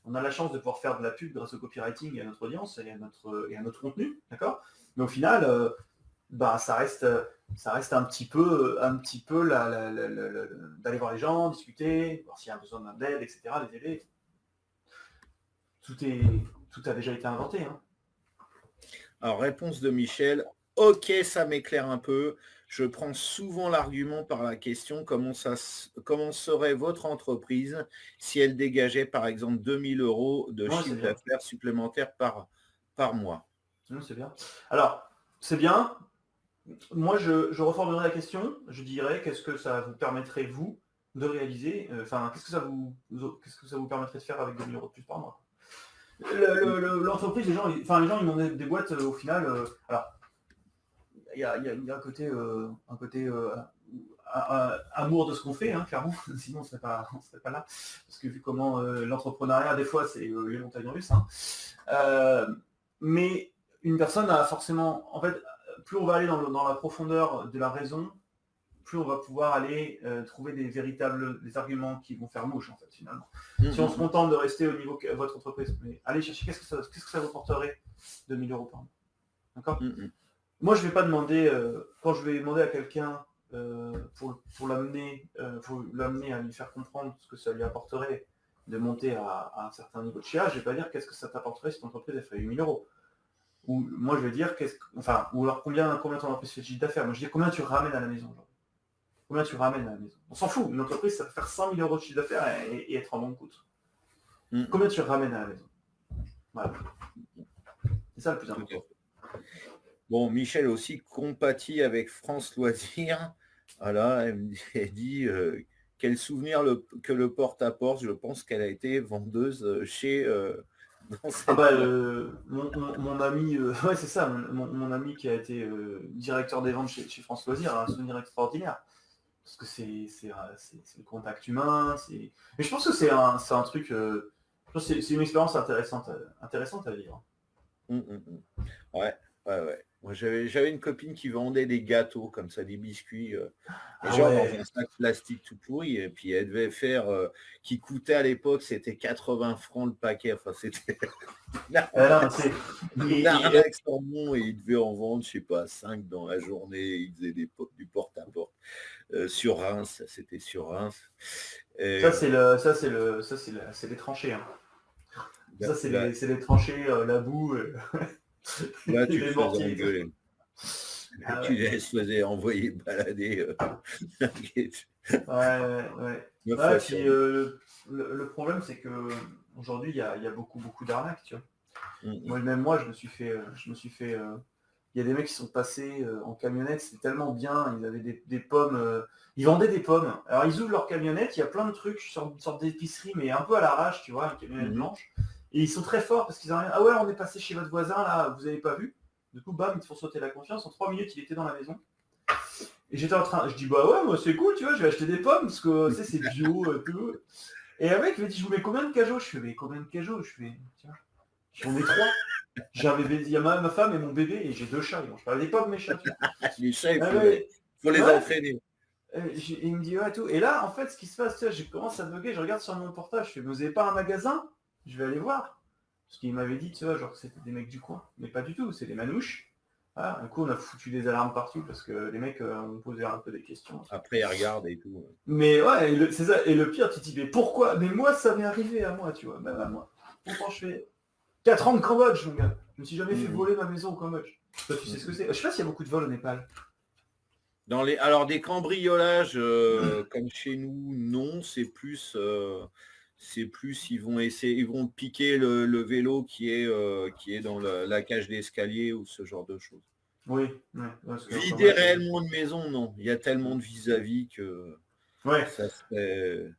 on a la chance de pouvoir faire de la pub grâce au copywriting et à notre audience et à notre contenu, d'accord? Mais au final, ça reste un petit peu d'aller voir les gens, discuter, voir s'il y a besoin d'aide, etc., les aider. Tout a déjà été inventé. Hein. Alors, réponse de Michel. Ok, ça m'éclaire un peu. Je prends souvent l'argument par la question comment serait votre entreprise si elle dégageait par exemple 2000 € de chiffre d'affaires supplémentaire par mois. C'est bien. Alors, c'est bien. Moi, je reformulerai la question. Je dirais qu'est-ce que ça vous permettrait, vous, de réaliser qu'est-ce que ça vous permettrait de faire avec 2000 € de plus par mois? L'entreprise, les gens ils m'ont des boîtes au final. Alors, il y a un côté amour de ce qu'on fait, hein, clairement, sinon on ne serait pas là. Parce que vu comment l'entrepreneuriat, des fois, c'est les montagnes russes. Hein. Mais une personne a forcément, en fait, plus on va aller dans la profondeur de la raison, plus on va pouvoir aller trouver des arguments qui vont faire mouche, en fait, finalement. Si on se contente de rester au niveau de votre entreprise, mais allez chercher, qu'est-ce que ça vous porterait 2 000 € par mois. D'accord. Moi, je ne vais pas demander, quand je vais demander à quelqu'un pour l'amener à lui faire comprendre ce que ça lui apporterait de monter à un certain niveau de CA, je ne vais pas dire qu'est-ce que ça t'apporterait si ton entreprise elle fait 8 000 €. Ou moi, je vais dire, ou alors combien ton entreprise fait de chiffre d'affaires. Moi, je dis combien tu ramènes à la maison aujourd'hui. Combien tu ramènes à la maison. On s'en fout, une entreprise, ça peut faire 5 000 € de chiffre d'affaires et être en bon coût. Combien tu ramènes à la maison. Voilà. C'est ça le plus important. Bon, Michel aussi compatit avec France Loisirs. Voilà, elle dit quel souvenir que le porte-à-porte. Je pense qu'elle a été vendeuse chez... mon ami, ouais c'est ça, mon ami qui a été directeur des ventes chez France Loisirs a un souvenir extraordinaire. Parce que c'est le contact humain. Mais je pense que c'est un truc... c'est une expérience intéressante à vivre. Ouais. Moi, j'avais une copine qui vendait des gâteaux comme ça, des biscuits, dans un sac plastique tout pourri. Et puis elle devait faire, qui coûtait à l'époque, c'était 80 francs le paquet. Enfin, c'était arnaque sans nom, et il devait en vendre, je sais pas, 5 dans la journée. Il faisait du porte-à-porte sur Reims. C'était sur Reims. Et, ça c'est les tranchées. Hein. Ça c'est les tranchées, la boue. Là, tu te faisais engueuler. Tu les faisais envoyer balader. Ouais. Puis, le problème, c'est que aujourd'hui, il y a beaucoup d'arnaques, tu vois. Moi, je me suis fait. Il y a des mecs qui sont passés en camionnette, c'était tellement bien. Ils avaient des pommes. Ils vendaient des pommes. Alors, ils ouvrent leur camionnette, il y a plein de trucs sur une sorte d'épicerie, mais un peu à l'arrache, tu vois, une camionnette blanche. Et ils sont très forts parce qu'ils ont rien. Ah ouais, on est passé chez votre voisin, là, vous n'avez pas vu. Du coup, bam, ils te font sauter la confiance. En 3 minutes, il était dans la maison. Et j'étais en train, je dis, bah ouais, moi c'est cool, tu vois, je vais acheter des pommes parce que tu sais, c'est bio et tout. Et un mec il m'a dit, je vous mets combien de cajots? Je fais, mais combien de cajots? Je fais, tiens, j'en ai 3. Il y a ma femme et mon bébé et j'ai 2 chats. Ils mangent pas des pommes, mes chats. Tu vois. Les chats, il faut les entraîner. Il me dit, ouais, tout. Et là, en fait, ce qui se passe, tu vois, je commence à bugger, je regarde sur mon portable, je fais, vous avez pas un magasin? Je vais aller voir. Parce qu'il m'avait dit, tu vois, genre que c'était des mecs du coin. Mais pas du tout, c'est des manouches. Voilà, un coup, on a foutu des alarmes partout parce que les mecs ont posé un peu des questions. Après, ils regardent et tout. Mais ouais, c'est ça. Et le pire, tu te dis, mais pourquoi? Mais moi, ça m'est arrivé à moi, tu vois, même à moi. Pourtant, je fais 4 ans de Cambodge, mon gars. Je me suis jamais fait voler ma maison au Cambodge. Toi, tu sais ce que c'est. Je sais pas s'il y a beaucoup de vols au Népal. Alors, des cambriolages comme chez nous, non, c'est plus... ils vont piquer le vélo qui est dans la cage d'escalier ou ce genre de choses. Oui. Vider réellement une maison, non. Il y a tellement de vis-à-vis que ça serait...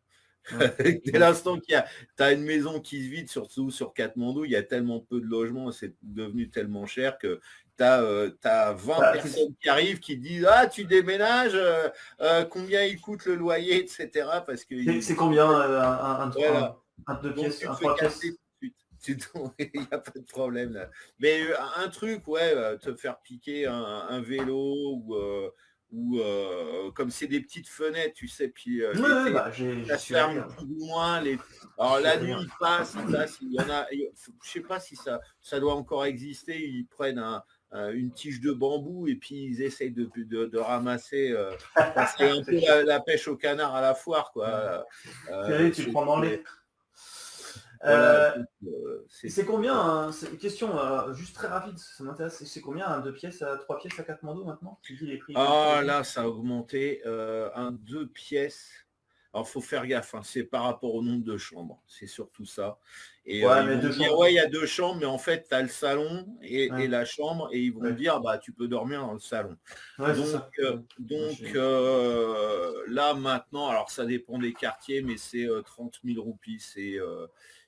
Dès l'instant tu as une maison qui se vide, surtout sur Katmandou, il y a tellement peu de logements, c'est devenu tellement cher que tu as 20 personnes qui arrivent qui disent « Ah, tu déménages, combien il coûte le loyer, etc. » parce que c'est combien un 2 pièces, un 3 pièces? Il n'y a pas de problème là. Mais un truc, te faire piquer un vélo ou comme c'est des petites fenêtres, tu sais, puis ça se ferme plus ou moins. Alors la nuit, il passe, il y en a, je sais pas si ça doit encore exister, ils prennent une tige de bambou et puis ils essayent de ramasser. C'est un peu la pêche au canard à la foire, quoi. Tu prends dans les... c'est combien question juste très rapide, ça m'intéresse. C'est combien un 2 pièces à 3 pièces à Katmandou maintenant? Tu dis les prix. Là, ça a augmenté. Un 2 pièces. Alors, faut faire gaffe. C'est par rapport au nombre de chambres. C'est surtout ça. Et il y a 2 chambres, mais en fait, tu as le salon et la chambre, et ils vont dire, bah, tu peux dormir dans le salon. Donc là, maintenant, alors ça dépend des quartiers, mais c'est 30 000 roupies,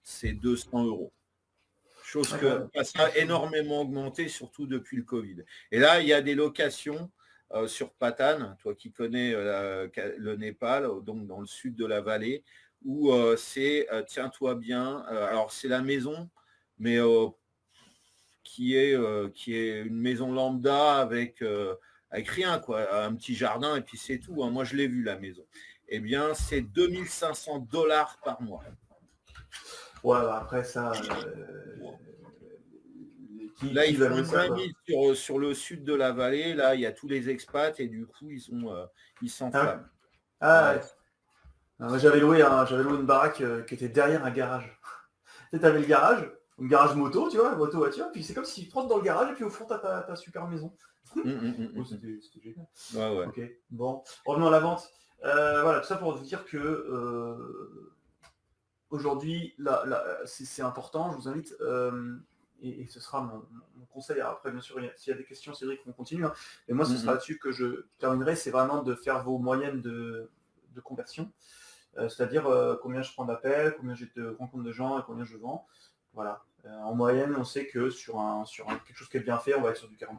c'est 200 €. Chose que ça a énormément augmenté, surtout depuis le Covid. Et là, il y a des locations sur Patan, toi qui connais le Népal, donc dans le sud de la vallée, où c'est, tiens-toi bien, alors c'est la maison, mais qui est une maison lambda avec rien, quoi, un petit jardin et puis c'est tout. Hein. Moi, je l'ai vu, la maison. Eh bien, c'est $2500 par mois. Ouais, bah après ça... Là, ils font une 20 000 sur le sud de la vallée. Là, il y a tous les expats et du coup, ils s'enflamment. Ouais. Moi, j'avais loué une baraque qui était derrière un garage. Tu avais le garage, une garage moto, tu vois, moto voiture, puis c'est comme si tu rentres dans le garage et puis au fond, tu as ta super maison. C'était génial. Ouais. Ok, bon, revenons à la vente. Voilà, tout ça pour vous dire que aujourd'hui, c'est important, je vous invite, et ce sera mon conseil. Après, bien sûr, s'il y a des questions, Cédric, on continue. Hein. Et moi, ce sera là-dessus que je terminerai, c'est vraiment de faire vos moyennes de conversion. C'est-à-dire combien je prends d'appels, combien j'ai de rencontres de gens et combien je vends. Voilà. En moyenne, on sait que sur quelque chose qui est bien fait, on va être sur du 40%.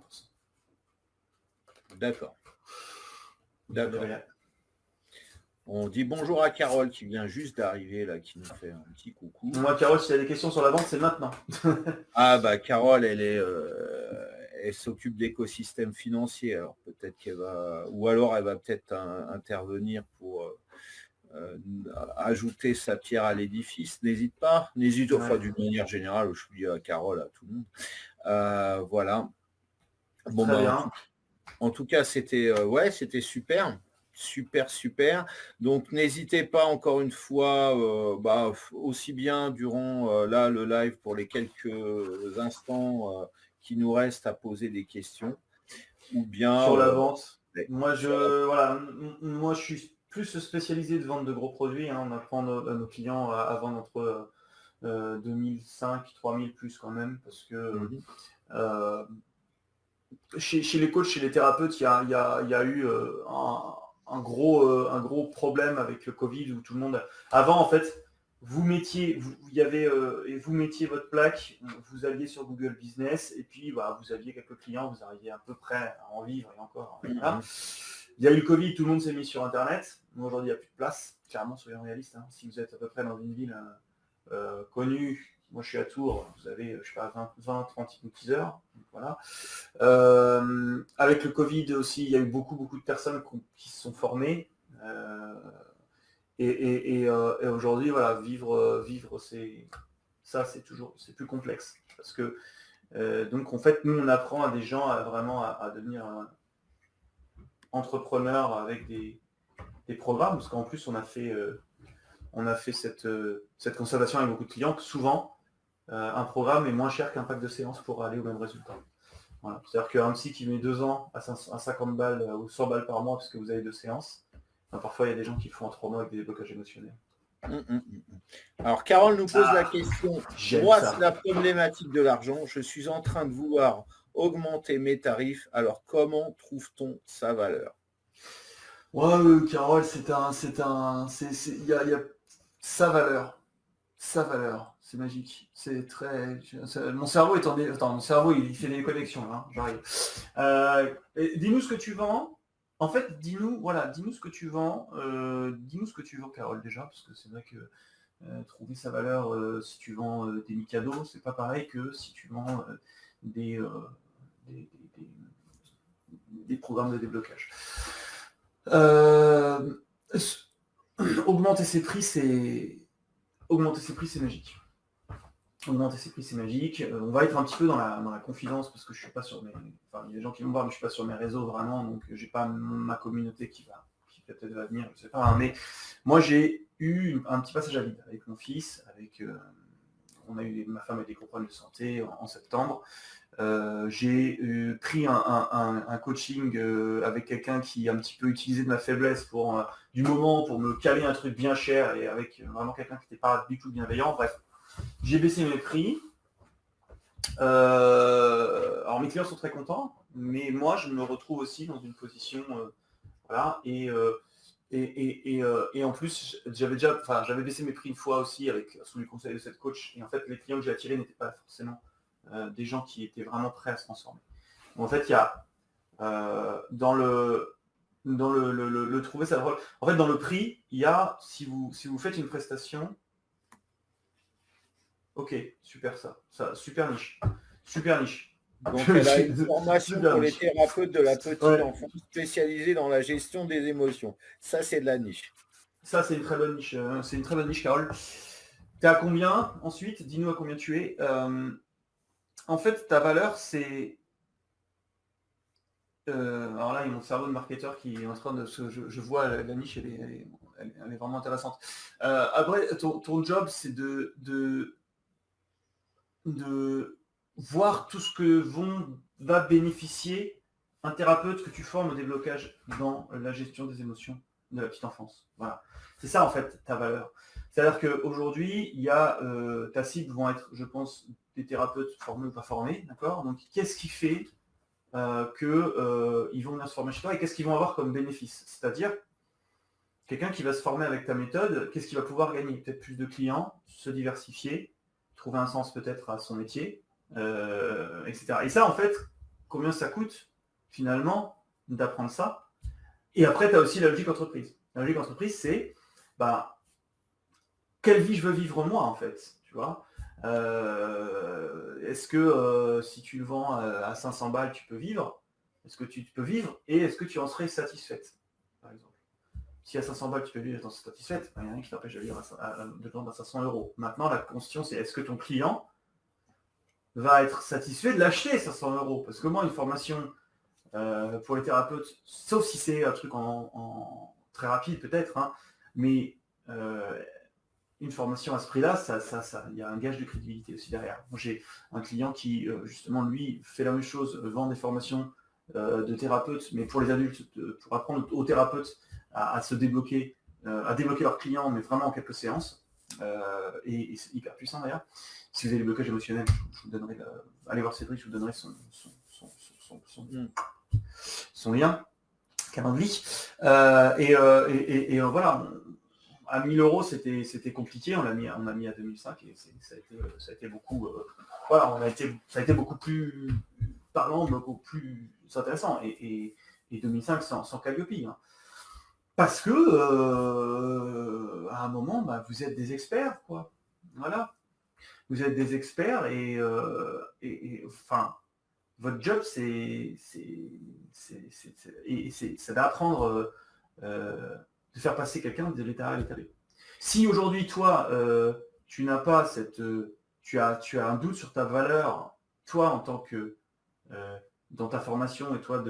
D'accord. On dit bonjour à Carole qui vient juste d'arriver, là, qui nous fait un petit coucou. Moi, Carole, s'il y a des questions sur la vente, c'est maintenant. Ah bah Carole, elle s'occupe d'écosystème financier. Alors peut-être qu'elle va, ou alors elle va peut-être intervenir pour ajouter sa pierre à l'édifice. N'hésite pas, d'une manière générale, je dis à Carole, à tout le monde. Voilà. Bon, bah, en tout cas, c'était c'était super. Super. Donc, n'hésitez pas, encore une fois, aussi bien durant le live pour les quelques instants qui nous restent à poser des questions, ou bien sur la vente. Moi, je suis plus spécialisé de vente de gros produits. Hein. On apprend à nos clients à vendre entre 2005, 3000 plus quand même, parce que chez les coachs, chez les thérapeutes, il y a eu un gros problème avec le Covid où tout le monde... Avant, en fait, vous mettiez votre plaque, vous alliez sur Google Business et puis vous aviez quelques clients, vous arriviez à peu près à en vivre et encore. Voilà. Il y a eu le Covid, tout le monde s'est mis sur Internet. Aujourd'hui, il n'y a plus de place. Clairement, soyons réalistes. Hein. Si vous êtes à peu près dans une ville connue, moi je suis à Tours, vous avez, je sais pas, 20-30 teasers. Voilà. Avec le Covid aussi, il y a eu beaucoup de personnes qui se sont formées. Et aujourd'hui, voilà, vivre, c'est plus complexe. Parce que donc en fait, nous on apprend à des gens à devenir entrepreneurs avec des programmes, parce qu'en plus on a fait cette constatation avec beaucoup de clients que souvent un programme est moins cher qu'un pack de séances pour aller au même résultat. Voilà. C'est-à-dire qu'un psy qui met 2 ans à 50 balles ou 100 balles par mois parce que vous avez 2 séances, parfois il y a des gens qui le font en 3 mois avec des blocages émotionnels. Alors Carole nous pose la question. Moi, c'est la problématique de l'argent. Je suis en train de vouloir augmenter mes tarifs. Alors comment trouve-t-on sa valeur? Ouais, Carole, il y a sa valeur. Sa valeur, c'est magique. C'est très. Mon cerveau est en. Attends, mon cerveau il fait des connexions là. J'arrive. Dis-nous ce que tu vends. En fait, dis-nous ce que tu vends. Dis-nous ce que tu vends, Carole, déjà, parce que c'est vrai que trouver sa valeur si tu vends des Mikado, c'est pas pareil que si tu vends des programmes de déblocage. Augmenter ses prix, c'est magique. On va être un petit peu dans la confidence parce que je suis pas sur mes... Enfin, il y a des gens qui vont me voir, mais je suis pas sur mes réseaux vraiment, donc j'ai pas ma communauté qui peut-être va venir, je sais pas. Hein, mais moi, j'ai eu un petit passage à vide avec mon fils, ma femme a des gros problèmes de santé en septembre. J'ai pris un coaching avec quelqu'un qui a un petit peu utilisé de ma faiblesse pour me caler un truc bien cher et avec vraiment quelqu'un qui n'était pas du tout bienveillant. Bref, j'ai baissé mes prix. Alors mes clients sont très contents, mais moi je me retrouve aussi dans une position voilà et en plus j'avais baissé mes prix une fois aussi sous les conseils de cette coach et en fait les clients que j'ai attirés n'étaient pas forcément des gens qui étaient vraiment prêts à se transformer. Donc, en fait, il y a dans le trouver, ça drôle. En fait, dans le prix, il y a, si vous faites une prestation, ok, super super niche. Donc, elle a une formation pour les thérapeutes de la petite enfance spécialisée dans la gestion des émotions. Ça, c'est de la niche. Ça, c'est une très bonne niche. C'est une très bonne niche, Carole. Tu es à combien ensuite? Dis-nous à combien tu es. En fait, ta valeur, c'est... alors là, il y a mon cerveau de marketeur qui est en train de... Je vois la niche, elle est vraiment intéressante. Après, ton job, c'est de voir tout ce que va bénéficier un thérapeute que tu formes au déblocage dans la gestion des émotions de la petite enfance. Voilà. C'est ça, en fait, ta valeur. C'est-à-dire qu'aujourd'hui, il y a ta cible vont être, je pense, des thérapeutes formés ou pas formés, d'accord? Donc, qu'est-ce qui fait qu'ils vont venir se former chez toi et qu'est-ce qu'ils vont avoir comme bénéfice? C'est-à-dire, quelqu'un qui va se former avec ta méthode, qu'est-ce qu'il va pouvoir gagner? Peut-être plus de clients, se diversifier, trouver un sens peut-être à son métier, etc. Et ça, en fait, combien ça coûte, finalement, d'apprendre ça? Et après, tu as aussi la logique entreprise. La logique entreprise, c'est quelle vie je veux vivre moi, en fait, tu vois. Est-ce que si tu le vends à 500 balles, tu peux vivre? Est-ce que tu peux vivre? Et est-ce que tu en serais satisfaite, par exemple? Si à 500 balles, tu peux vivre et t'en satisfaite, il n'y a rien qui t'empêche de vivre de vendre à 500 €. Maintenant, la question, c'est est-ce que ton client va être satisfait de l'acheter 500 €? Parce que moi, une formation pour les thérapeutes, sauf si c'est un truc en très rapide peut-être, hein, mais une formation à ce prix-là, il y a un gage de crédibilité aussi derrière. Moi, j'ai un client qui, justement, lui, fait la même chose, vend des formations de thérapeutes, mais pour les adultes, pour apprendre aux thérapeutes à se débloquer, à débloquer leurs clients, mais vraiment en quelques séances. Et c'est hyper puissant d'ailleurs. Si vous avez des blocages émotionnels, je vous donnerai, allez voir Cédric, je vous donnerai son lien, Calendly. Et voilà. À 1000 €, c'était compliqué, on a mis à 2005 et ça a été beaucoup. Voilà, ça a été beaucoup plus parlant, beaucoup plus intéressant. Et 2005 sans Calliope. Hein. Parce que à un moment, vous êtes des experts, quoi. Voilà. Vous êtes des experts et enfin, votre job, c'est d'apprendre. De faire passer quelqu'un de l'état A à l'état B. Si aujourd'hui, toi, tu n'as pas tu as un doute sur ta valeur, toi, en tant que dans ta formation et toi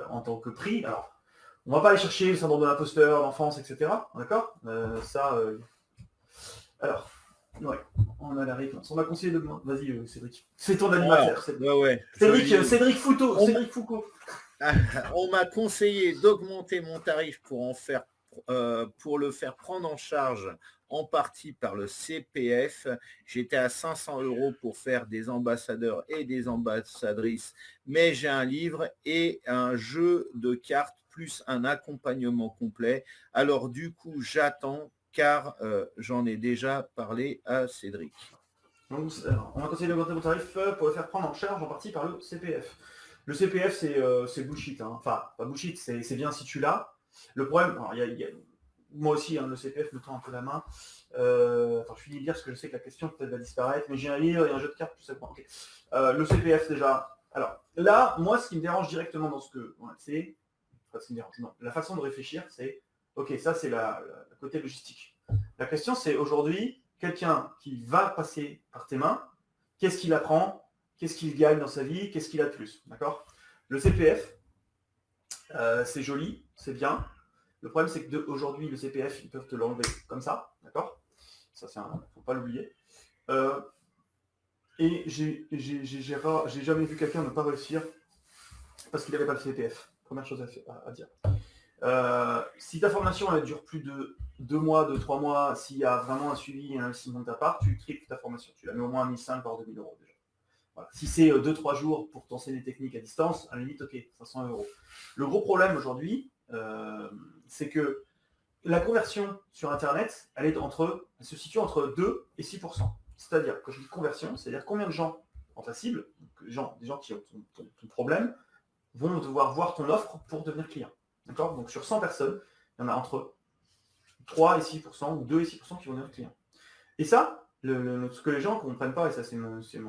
en tant que prix, alors, on ne va pas aller chercher le syndrome de l'imposteur, l'enfance, etc. D'accord alors, ouais, on a la réponse. On m'a conseillé de... Vas-y, Cédric. C'est ton animateur. Cédric Foucault. Cédric Foucault. On m'a conseillé d'augmenter mon tarif pour le faire prendre en charge en partie par le CPF. J'étais à 500 € pour faire des ambassadeurs et des ambassadrices, mais j'ai un livre et un jeu de cartes plus un accompagnement complet. Alors du coup, j'attends car j'en ai déjà parlé à Cédric. Donc, on m'a conseillé d'augmenter mon tarif pour le faire prendre en charge en partie par le CPF. Le CPF, c'est bullshit. Hein. Enfin, pas bullshit, c'est bien si tu l'as. Le problème, moi aussi, hein, le CPF me tend un peu la main. Je finis de lire parce que je sais que la question peut-être va disparaître, mais j'ai un livre et un jeu de cartes, tout ça. Okay. Le CPF déjà. Alors là, moi, ce qui me dérange directement dans ce que... c'est... Enfin, ce qui me dérange, non. La façon de réfléchir, c'est... Ok, ça, c'est la côté logistique. La question, c'est aujourd'hui, quelqu'un qui va passer par tes mains, qu'est-ce qu'il apprend? Qu'est-ce qu'il gagne dans sa vie? Qu'est-ce qu'il a de plus? D'accord? Le CPF, c'est joli, c'est bien. Le problème, c'est qu'aujourd'hui, le CPF, ils peuvent te l'enlever comme ça. D'accord? Ça, il ne faut pas l'oublier. Et j'ai jamais vu quelqu'un ne pas réussir parce qu'il n'avait pas le CPF. Première chose à dire. Si ta formation elle dure plus de 2 mois, de 3 mois, s'il y a vraiment un suivi et un investissement de ta part, tu triples ta formation. Tu la mets au moins à 1500 voire 2000 € déjà. Voilà. Si c'est 2-3 jours pour t'enseigner des techniques à distance, à la limite, ok, 500 €. Le gros problème aujourd'hui, c'est que la conversion sur Internet, elle se situe entre 2 et 6%. C'est-à-dire, quand je dis conversion, c'est-à-dire combien de gens dans ta cible, des gens qui ont ton problème, vont devoir voir ton offre pour devenir client. D'accord? Donc sur 100 personnes, il y en a entre 3 et 6% ou 2 et 6% qui vont devenir clients. Et ça, ce que les gens ne comprennent pas, et ça c'est mon fer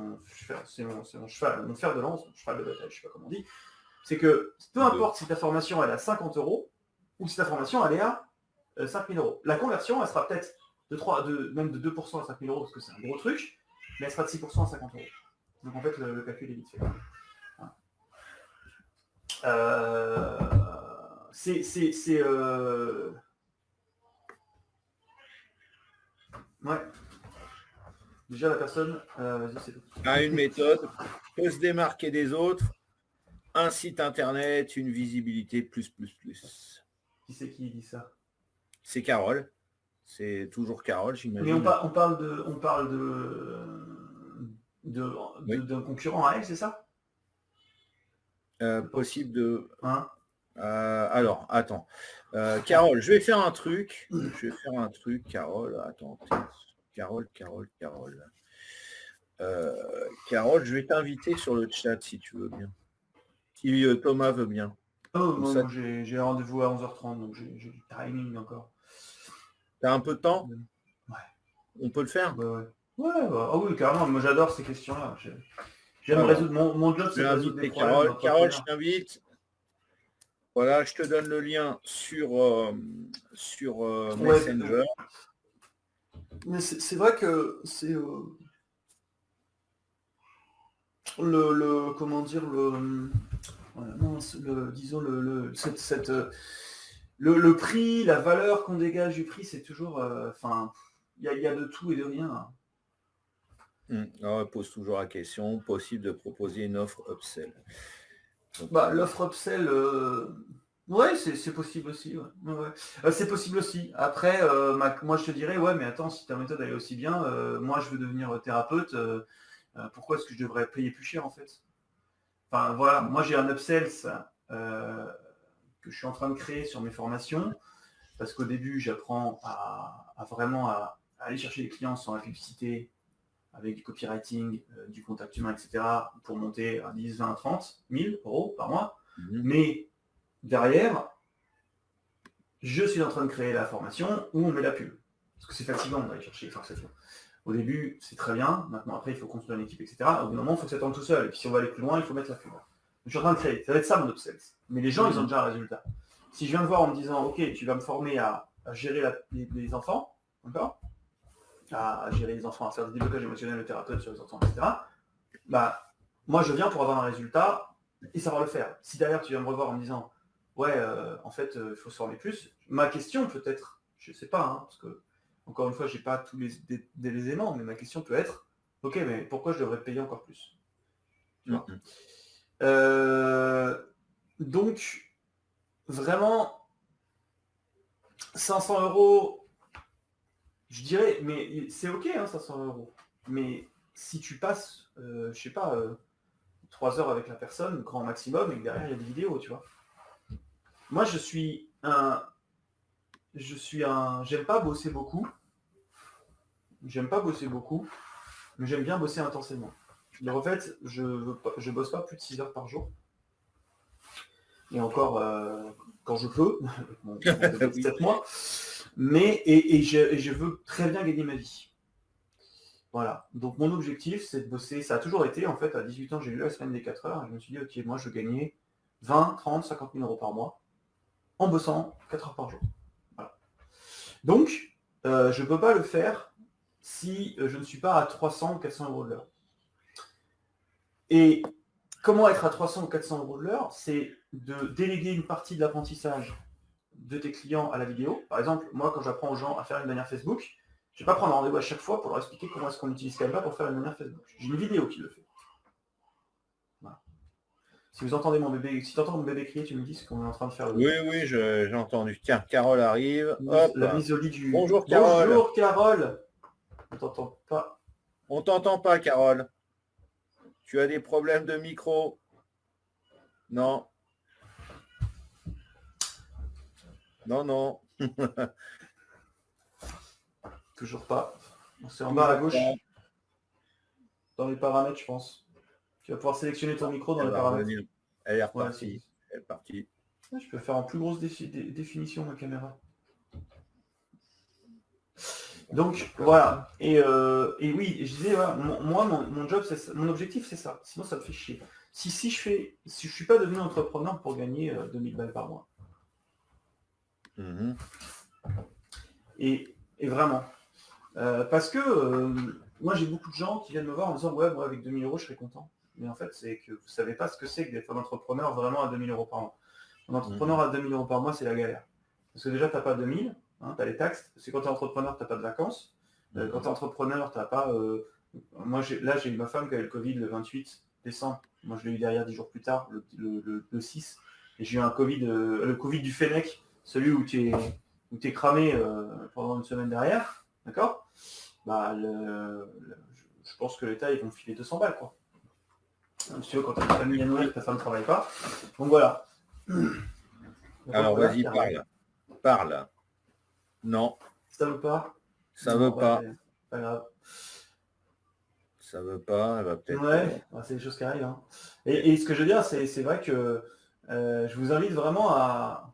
de lance, mon cheval de bataille, je ne sais pas comment on dit, c'est que peu importe si ta formation elle est à 50 € ou si ta formation elle est à 5 000 €. La conversion, elle sera peut-être même de 2% à 5 000 € parce que c'est un gros truc, mais elle sera de 6% à 50 €. Donc en fait, le calcul est vite fait. Ouais. Déjà, la personne, vas-y, c'est tout. A une méthode, peut se démarquer des autres, un site internet, une visibilité, plus. Qui c'est qui dit ça? C'est Carole. C'est toujours Carole, j'imagine. Mais on parle d'un concurrent à elle, c'est ça? Possible de... Hein? Alors, attends. Carole, je vais faire un truc. Carole. Attends. Carole. Carole, je vais t'inviter sur le chat si tu veux bien. Si Thomas veut bien. Oh, moi, j'ai rendez-vous à 11h30, donc j'ai du timing encore. T'as un peu de temps? Ouais. On peut le faire? Ouais. Ah oui, carrément. Moi, j'adore ces questions-là. J'aime résoudre mon job, c'est de résoudre des problèmes. Carole, je t'invite. Voilà, je te donne le lien sur Messenger. Mais c'est vrai que c'est le prix, la valeur qu'on dégage du prix, c'est toujours, il y a de tout et de rien. On pose toujours la question, possible de proposer une offre upsell. Donc, l'offre upsell, ouais, c'est possible aussi. Ouais. C'est possible aussi. Après, moi je te dirais, ouais, mais attends, si ta méthode elle est aussi bien, moi je veux devenir thérapeute, pourquoi est-ce que je devrais payer plus cher en fait? Enfin voilà, moi j'ai un upsell que je suis en train de créer sur mes formations, parce qu'au début j'apprends à vraiment à aller chercher les clients sans la publicité, avec du copywriting, du contact humain, etc., pour monter à 10, 20, 30 000 € par mois. Mais derrière, je suis en train de créer la formation où on met la pub. Parce que c'est fatigant d'aller chercher les formations. Au début, c'est très bien. Maintenant, après, il faut construire une équipe, etc. Au bout d'un moment, il faut que ça tourne tout seul. Et puis si on va aller plus loin, il faut mettre la pub. Donc, je suis en train de créer. Ça va être ça mon upsell. Mais les gens, ils ont déjà un résultat. Si je viens te voir en me disant, OK, tu vas me former à gérer les enfants, d'accord, à gérer les enfants, à faire des déblocages émotionnels, le thérapeute sur les enfants, etc. Moi, je viens pour avoir un résultat et savoir le faire. Si derrière, tu viens me revoir en me disant, ouais, en fait, il faut se former plus, ma question peut être, je ne sais pas, parce que, encore une fois, je n'ai pas tous les éléments, mais ma question peut être, OK, mais pourquoi je devrais payer encore plus? Tu vois. Donc, vraiment, 500 €, je dirais, mais c'est OK, 500 €. Mais si tu passes, je sais pas, 3 heures avec la personne, grand maximum, et que derrière il y a des vidéos, tu vois. Moi, j'aime pas bosser beaucoup. Mais j'aime bien bosser intensément. Donc en fait, je bosse pas plus de 6 heures par jour. Et encore, quand je peux, mon 7 mois. Mais je veux très bien gagner ma vie. Voilà. Donc mon objectif, c'est de bosser. Ça a toujours été, en fait, à 18 ans, j'ai eu la semaine des 4 heures. Et je me suis dit, ok, moi, je veux gagner 20, 30, 50 000 € par mois en bossant 4 heures par jour. Voilà. Donc, je ne peux pas le faire si je ne suis pas à 300 ou 400 € de l'heure. Et comment être à 300 ou 400 € de l'heure? C'est de déléguer une partie de l'apprentissage de tes clients à la vidéo. Par exemple, moi, quand j'apprends aux gens à faire une bannière Facebook, je ne vais pas prendre rendez-vous à chaque fois pour leur expliquer comment est-ce qu'on utilise Canva pour faire une bannière Facebook. J'ai une vidéo qui le fait. Voilà. Si vous entendez mon bébé, si tu entends mon bébé crier, tu me dis ce qu'on est en train de faire. Oui, j'ai entendu. Tiens, Carole arrive. La mise au lit du... Bonjour Carole. Bonjour Carole. On t'entend pas. On t'entend pas, Carole. Tu as des problèmes de micro? Non. Non. Toujours pas. C'est en bas à gauche. Dans les paramètres, je pense. Tu vas pouvoir sélectionner ton micro dans les paramètres. Elle est repartie. Elle est partie. Je peux faire en plus grosse définition ma caméra. Donc voilà. Et oui, je disais, voilà, moi, mon job, c'est ça. Mon objectif, c'est ça. Sinon, ça me fait chier. Si je suis pas devenu entrepreneur pour gagner 2000 balles par mois. Et vraiment. Parce que moi, j'ai beaucoup de gens qui viennent me voir en me disant, ouais, moi, avec 2000 euros, je serais content. Mais en fait, c'est que vous savez pas ce que c'est que d'être un entrepreneur vraiment à 2000 euros par mois. Un entrepreneur à 2000 euros par mois, c'est la galère. Parce que déjà, tu n'as pas 2000, hein, tu as les taxes. Parce que quand tu es entrepreneur, tu n'as pas de vacances. Quand tu es entrepreneur, tu n'as pas... moi, j'ai eu ma femme qui avait le Covid le 28 décembre. Moi, je l'ai eu derrière 10 jours plus tard, le 6. Et j'ai eu un Covid, le Covid du Fennec, celui où tu es cramé pendant une semaine derrière. D'accord. Bah, je pense que l'État, ils vont me filer 200 balles, quoi. Si tu veux, quand tu as une famille à nourrir, ta femme ne travaille pas. Donc voilà. Alors vas-y, parle. Non. Ça veut pas. Ça veut pas. Pas grave. Ça veut pas, elle va peut-être. Ouais, c'est des choses qui arrivent. Hein. Et ce que je veux dire, c'est vrai que je vous invite vraiment à.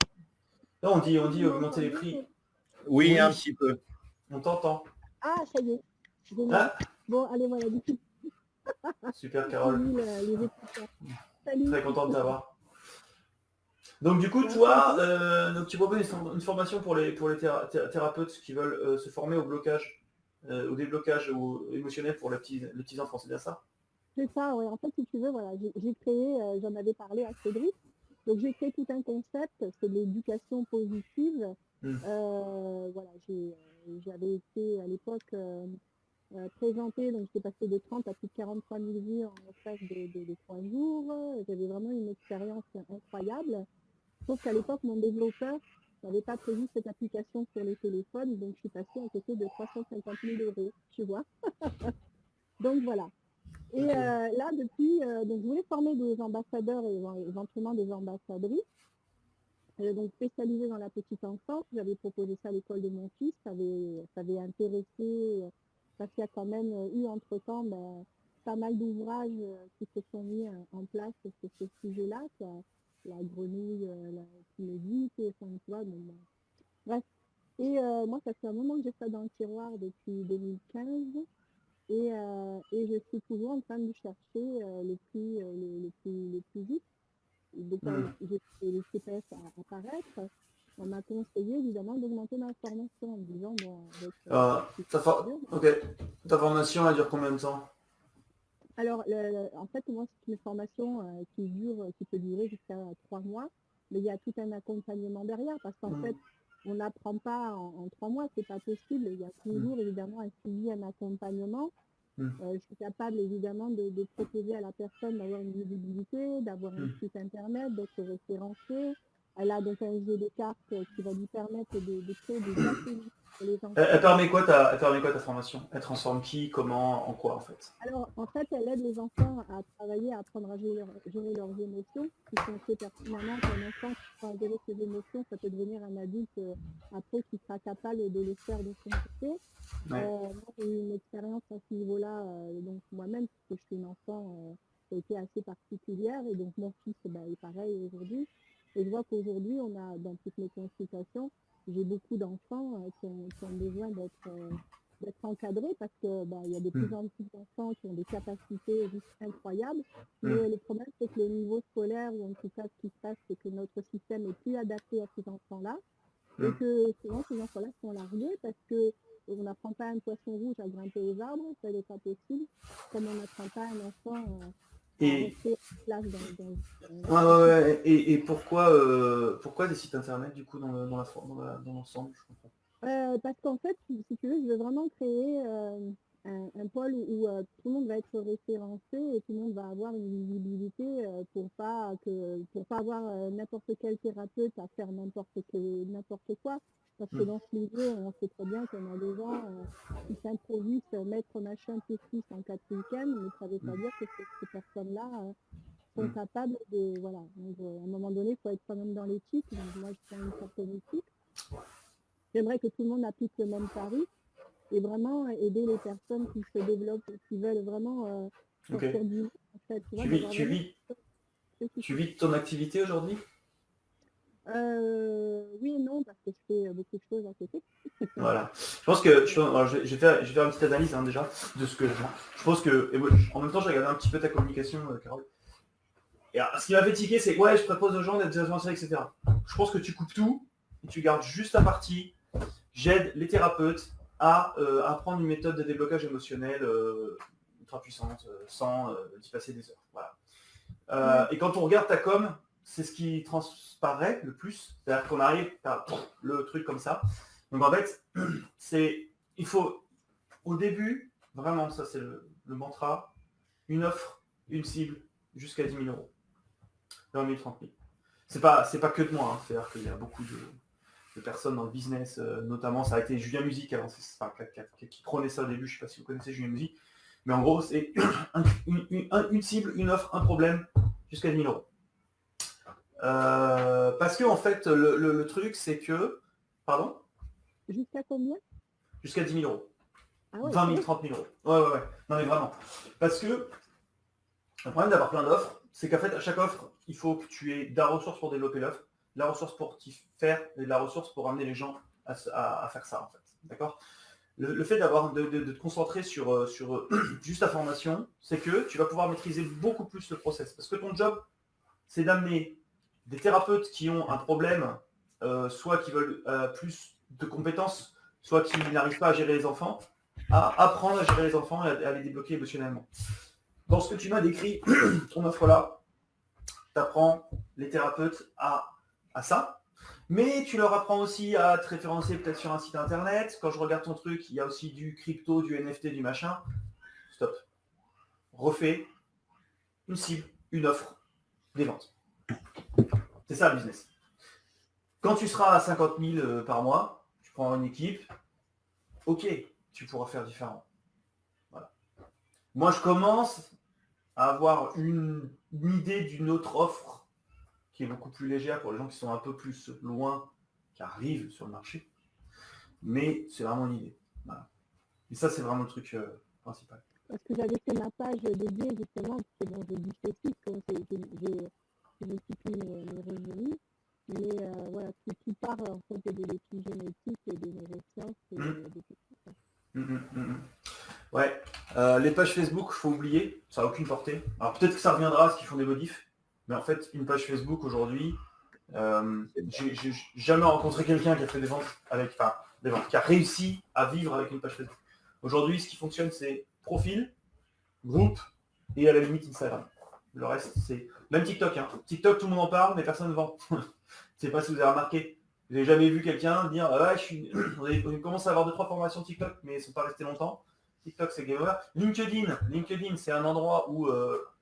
Là, on dit augmenter les prix. Oui, un petit peu. On t'entend. Ah, ça y est. Ah. Bon, allez, voilà, du coup. Super, Carole. Salut. Très content de t'avoir. Donc du coup, toi, donc, tu proposes une formation pour les thérapeutes qui veulent se former au blocage, au déblocage émotionnel pour les petits enfants, c'est bien ça? C'est ça, oui. En fait, si tu veux, voilà, j'ai créé, j'en avais parlé à Cédric, donc j'ai créé tout un concept, c'est l'éducation positive. Voilà, j'avais été à l'époque présentée, donc j'étais passée de 30 à plus de 43 000 vues en l'espace de 3 jours. J'avais vraiment une expérience incroyable. Sauf qu'à l'époque, mon développeur n'avait pas prévu cette application sur les téléphones, donc je suis passée à côté de 350 000 €, tu vois. Donc voilà. Et là, depuis, donc je voulais former des ambassadeurs et éventuellement des ambassadrices. Donc spécialisée dans la petite enfance, j'avais proposé ça à l'école de mon fils, ça avait intéressé, parce qu'il y a quand même eu entre-temps pas mal d'ouvrages qui se sont mis en place sur ce sujet-là, la grenouille, qui médite, enfin, tu vois, donc, bref. Et moi, ça fait un moment que j'ai ça dans le tiroir depuis 2015, et je suis toujours en train de chercher le plus vite. Donc, j'ai fait les CPF à apparaître. On m'a conseillé évidemment d'augmenter ma formation en me disant ta formation elle dure combien de temps? Alors en fait moi c'est une formation qui peut durer jusqu'à 3 mois, mais il y a tout un accompagnement derrière parce qu'en fait on n'apprend pas en 3 mois, c'est pas possible, il y a toujours évidemment un suivi, un accompagnement. Je suis capable évidemment de proposer à la personne d'avoir une visibilité, d'avoir un site internet, d'être référencée. Elle a donc un jeu de cartes qui va lui permettre de créer des ateliers pour les enfants. Elle permet quoi ta formation? Elle transforme qui, comment, en quoi en fait? Alors en fait, elle aide les enfants à travailler, à apprendre à gérer leurs émotions, qui sont très pertinemment qu'un enfant qui peut gérer ses émotions, ça peut devenir un adulte après qui sera capable de le faire de son côté. Moi j'ai eu une expérience à ce niveau-là, donc moi-même, parce que je suis une enfant qui a été assez particulière, et donc mon fils est pareil aujourd'hui. Et je vois qu'aujourd'hui, on a dans toutes mes consultations, j'ai beaucoup d'enfants qui ont besoin d'être encadrés parce que il y a de plus en plus d'enfants qui ont des capacités juste incroyables. Mais le problème, c'est que le niveau scolaire, ou en tout cas ce qui se passe, c'est que notre système est plus adapté à ces enfants-là. Et que souvent, ces enfants-là sont largués parce qu'on n'apprend pas un poisson rouge à grimper aux arbres, ça n'est pas possible, comme on n'apprend pas un enfant Et pourquoi des sites internet du coup dans l'ensemble, je comprends. Parce qu'en fait, si tu veux, je veux vraiment créer un pôle où tout le monde va être référencé et tout le monde va avoir une visibilité pour pas avoir n'importe quel thérapeute à faire n'importe quoi. Parce que dans ce milieu, on sait très bien qu'on a des gens qui s'improvisent maître machin plus en 4 week-ends, mais ça ne veut pas dire que ces personnes-là sont capables de... Voilà. Donc, à un moment donné, il faut être quand même dans l'éthique. Donc moi, je tiens une certaine éthique. J'aimerais que tout le monde applique le même tarif et vraiment aider les personnes qui se développent, qui veulent vraiment sortir du... En fait, Tu vis de ton activité aujourd'hui? Oui et non, parce que je fais beaucoup de choses à côté. Voilà. Je pense que je vais faire une petite analyse déjà de ce que je vois. Je pense que, en même temps, j'ai regardé un petit peu ta communication, Carole. Et ce qui m'a fait tiquer, c'est que je propose aux gens d'être influenceurs, etc. Je pense que tu coupes tout et tu gardes juste la partie. J'aide les thérapeutes à apprendre une méthode de déblocage émotionnel ultra puissante sans y passer des heures. Voilà. Et quand on regarde ta com, c'est ce qui transparaît le plus. C'est-à-dire qu'on arrive à le truc comme ça. Donc en fait, il faut au début, vraiment, ça c'est le mantra, une offre, une cible, jusqu'à 10 000 euros. 20 000, 30 000. C'est pas que de moi, hein. C'est-à-dire qu'il y a beaucoup de personnes dans le business, notamment ça a été Julien Musique avant, qui prônait ça au début, je ne sais pas si vous connaissez Julien Musique, mais en gros c'est une cible, une offre, un problème, jusqu'à 10 000 euros. Parce que en fait le truc c'est que, pardon? Jusqu'à combien? Jusqu'à 10 000 euros. Ah ouais, 20 000, 30 000 euros. Ouais. Non mais vraiment. Parce que le problème d'avoir plein d'offres, c'est qu'en fait à chaque offre, il faut que tu aies de la ressource pour développer l'offre, de la ressource pour t'y faire et de la ressource pour amener les gens à faire ça en fait. D'accord? Le fait de te concentrer sur juste la formation, c'est que tu vas pouvoir maîtriser beaucoup plus le process. Parce que ton job, c'est d'amener des thérapeutes qui ont un problème, soit qui veulent plus de compétences, soit qui n'arrivent pas à gérer les enfants, à apprendre à gérer les enfants et à les débloquer émotionnellement. Dans ce que tu m'as décrit, ton offre là, tu apprends les thérapeutes à ça, mais tu leur apprends aussi à te référencer peut-être sur un site internet. Quand je regarde ton truc, il y a aussi du crypto, du NFT, du machin. Stop. Refais une cible, une offre, des ventes. C'est ça le business. Quand tu seras à 50 000 par mois, tu prends une équipe, ok, tu pourras faire différent. Voilà. Moi, je commence à avoir une idée d'une autre offre qui est beaucoup plus légère pour les gens qui sont un peu plus loin, qui arrivent sur le marché. Mais c'est vraiment une idée. Voilà. Et ça, c'est vraiment le truc principal. Parce que j'avais fait ma page dédiée justement, parce que bon, j'ai du Facebook, comme j'ai multiplié mes revenus. Mais voilà, tout part en fait de l'épigénétique et des neurosciences et des choses. Ouais. Les pages Facebook, il faut oublier, ça n'a aucune portée. Alors peut-être que ça reviendra à ce qu'ils font des modifs, mais en fait, une page Facebook aujourd'hui, j'ai jamais rencontré quelqu'un qui a fait des ventes qui a réussi à vivre avec une page Facebook. Aujourd'hui, ce qui fonctionne, c'est profil, groupe et à la limite Instagram. Le reste, c'est même TikTok. Hein. TikTok, tout le monde en parle, mais personne ne vend. Je ne sais pas si vous avez remarqué. Vous n'avez jamais vu quelqu'un dire on commence à avoir 2-3 formations TikTok, mais ils ne sont pas restés longtemps. TikTok, c'est game over. LinkedIn, c'est un endroit où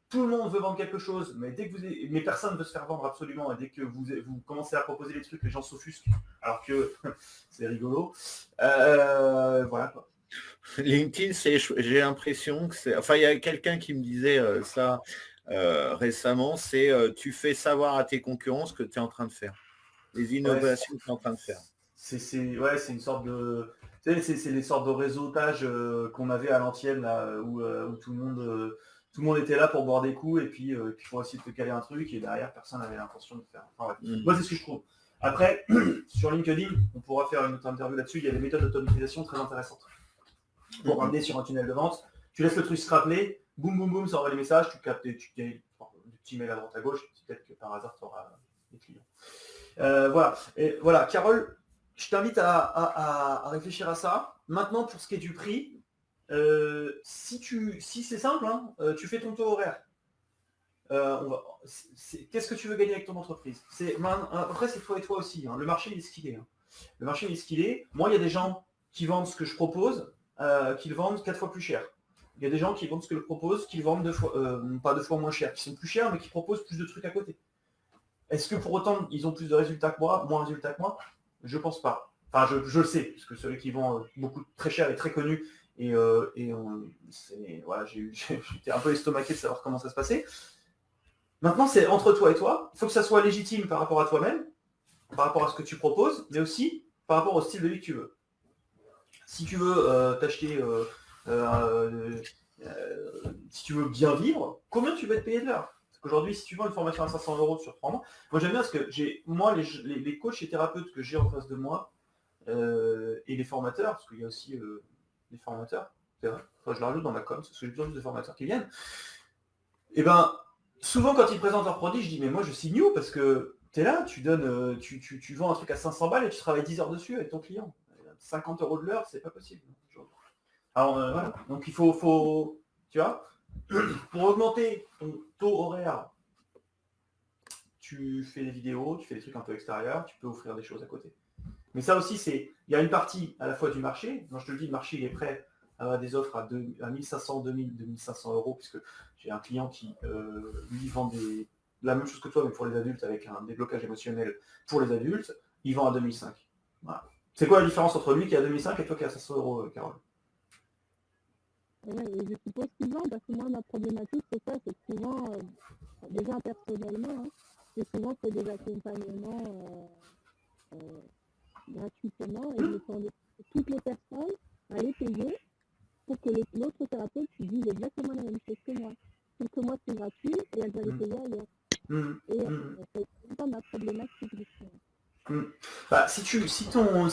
tout le monde veut vendre quelque chose, mais dès que mais personne ne veut se faire vendre absolument. Et dès que vous commencez à proposer des trucs, les gens s'offusquent, alors que c'est rigolo. Voilà quoi. LinkedIn, j'ai l'impression que c'est... Enfin, il y a quelqu'un qui me disait ça récemment, c'est tu fais savoir à tes concurrents ce que tu es en train de faire. Les innovations que tu es en train de faire. C'est une sorte de... C'est les sortes de réseautage qu'on avait à l'ancienne, où tout le monde était là pour boire des coups et puis pour essayer de te caler un truc et derrière, personne n'avait l'intention de faire. Enfin, ouais. Moi, c'est ce que je trouve. Après, sur LinkedIn, on pourra faire une autre interview là-dessus. Il y a des méthodes d'automatisation très intéressantes. Pour ramener sur un tunnel de vente, tu laisses le truc se rappeler, boum boum boum, ça envoie les messages, tu captes des petits mails à droite à gauche, peut-être que par hasard tu auras des clients. Voilà. Et voilà, Carole, je t'invite à réfléchir à ça. Maintenant, pour ce qui est du prix, si c'est simple, hein, tu fais ton taux horaire. Qu'est-ce que tu veux gagner avec ton entreprise? Après, c'est toi et toi aussi. Hein. Le marché, il est ce qu'il est. Hein. Le marché, il est ce qu'il est. Moi, il y a des gens qui vendent ce que je propose, qui le vendent 4 fois plus cher. Il y a des gens qui vendent ce que je propose, qui le vendent pas 2 fois moins cher, qui sont plus chers, mais qui proposent plus de trucs à côté. Est-ce que pour autant, ils ont plus de résultats que moi, moins de résultats que moi? Je pense pas. Enfin, je le sais, parce que celui qui vend beaucoup très cher est très connu. Voilà, j'étais un peu estomaqué de savoir comment ça se passait. Maintenant, c'est entre toi et toi. Il faut que ça soit légitime par rapport à toi-même, par rapport à ce que tu proposes, mais aussi par rapport au style de vie que tu veux. Si tu veux t'acheter, si tu veux bien vivre, combien tu vas te payer de l'heure? qu'aujourd'hui, si tu vends une formation à 500 € sur 3 mois, moi j'aime bien parce que moi, les coachs et thérapeutes que j'ai en face de moi, et les formateurs, parce qu'il y a aussi les formateurs, c'est vrai, enfin, je le rajoute dans ma com, parce que j'ai besoin de formateurs qui viennent, et ben, souvent quand ils présentent leurs produits, je dis, mais moi je signe où, parce que tu es là, tu donnes, tu vends un truc à 500 balles et tu travailles 10 heures dessus avec ton client. 50 € de l'heure, c'est pas possible. Alors voilà, donc il faut, tu vois, pour augmenter ton taux horaire, tu fais des vidéos, tu fais des trucs un peu extérieurs, tu peux offrir des choses à côté. Mais ça aussi, il y a une partie à la fois du marché. Quand je te le dis, le marché il est prêt à avoir des offres à 1500, 2000, 2500 €, puisque j'ai un client qui lui vend la même chose que toi, mais pour les adultes, avec un déblocage émotionnel pour les adultes, il vend à 2005. Voilà. C'est quoi la différence entre lui qui est à 2005 et toi qui est à 500 €, Carole? Ouais, et je suppose souvent, parce que moi, ma problématique, c'est ça, c'est que souvent, déjà personnellement, c'est souvent c'est des accompagnements gratuitement, et je demande à toutes les personnes à les payer pour que l'autre thérapeute dise exactement la même chose que moi. Sauf que moi, c'est gratuit et elle va les payer ailleurs. Et c'est pas ma problématique, justement. Bah, si ton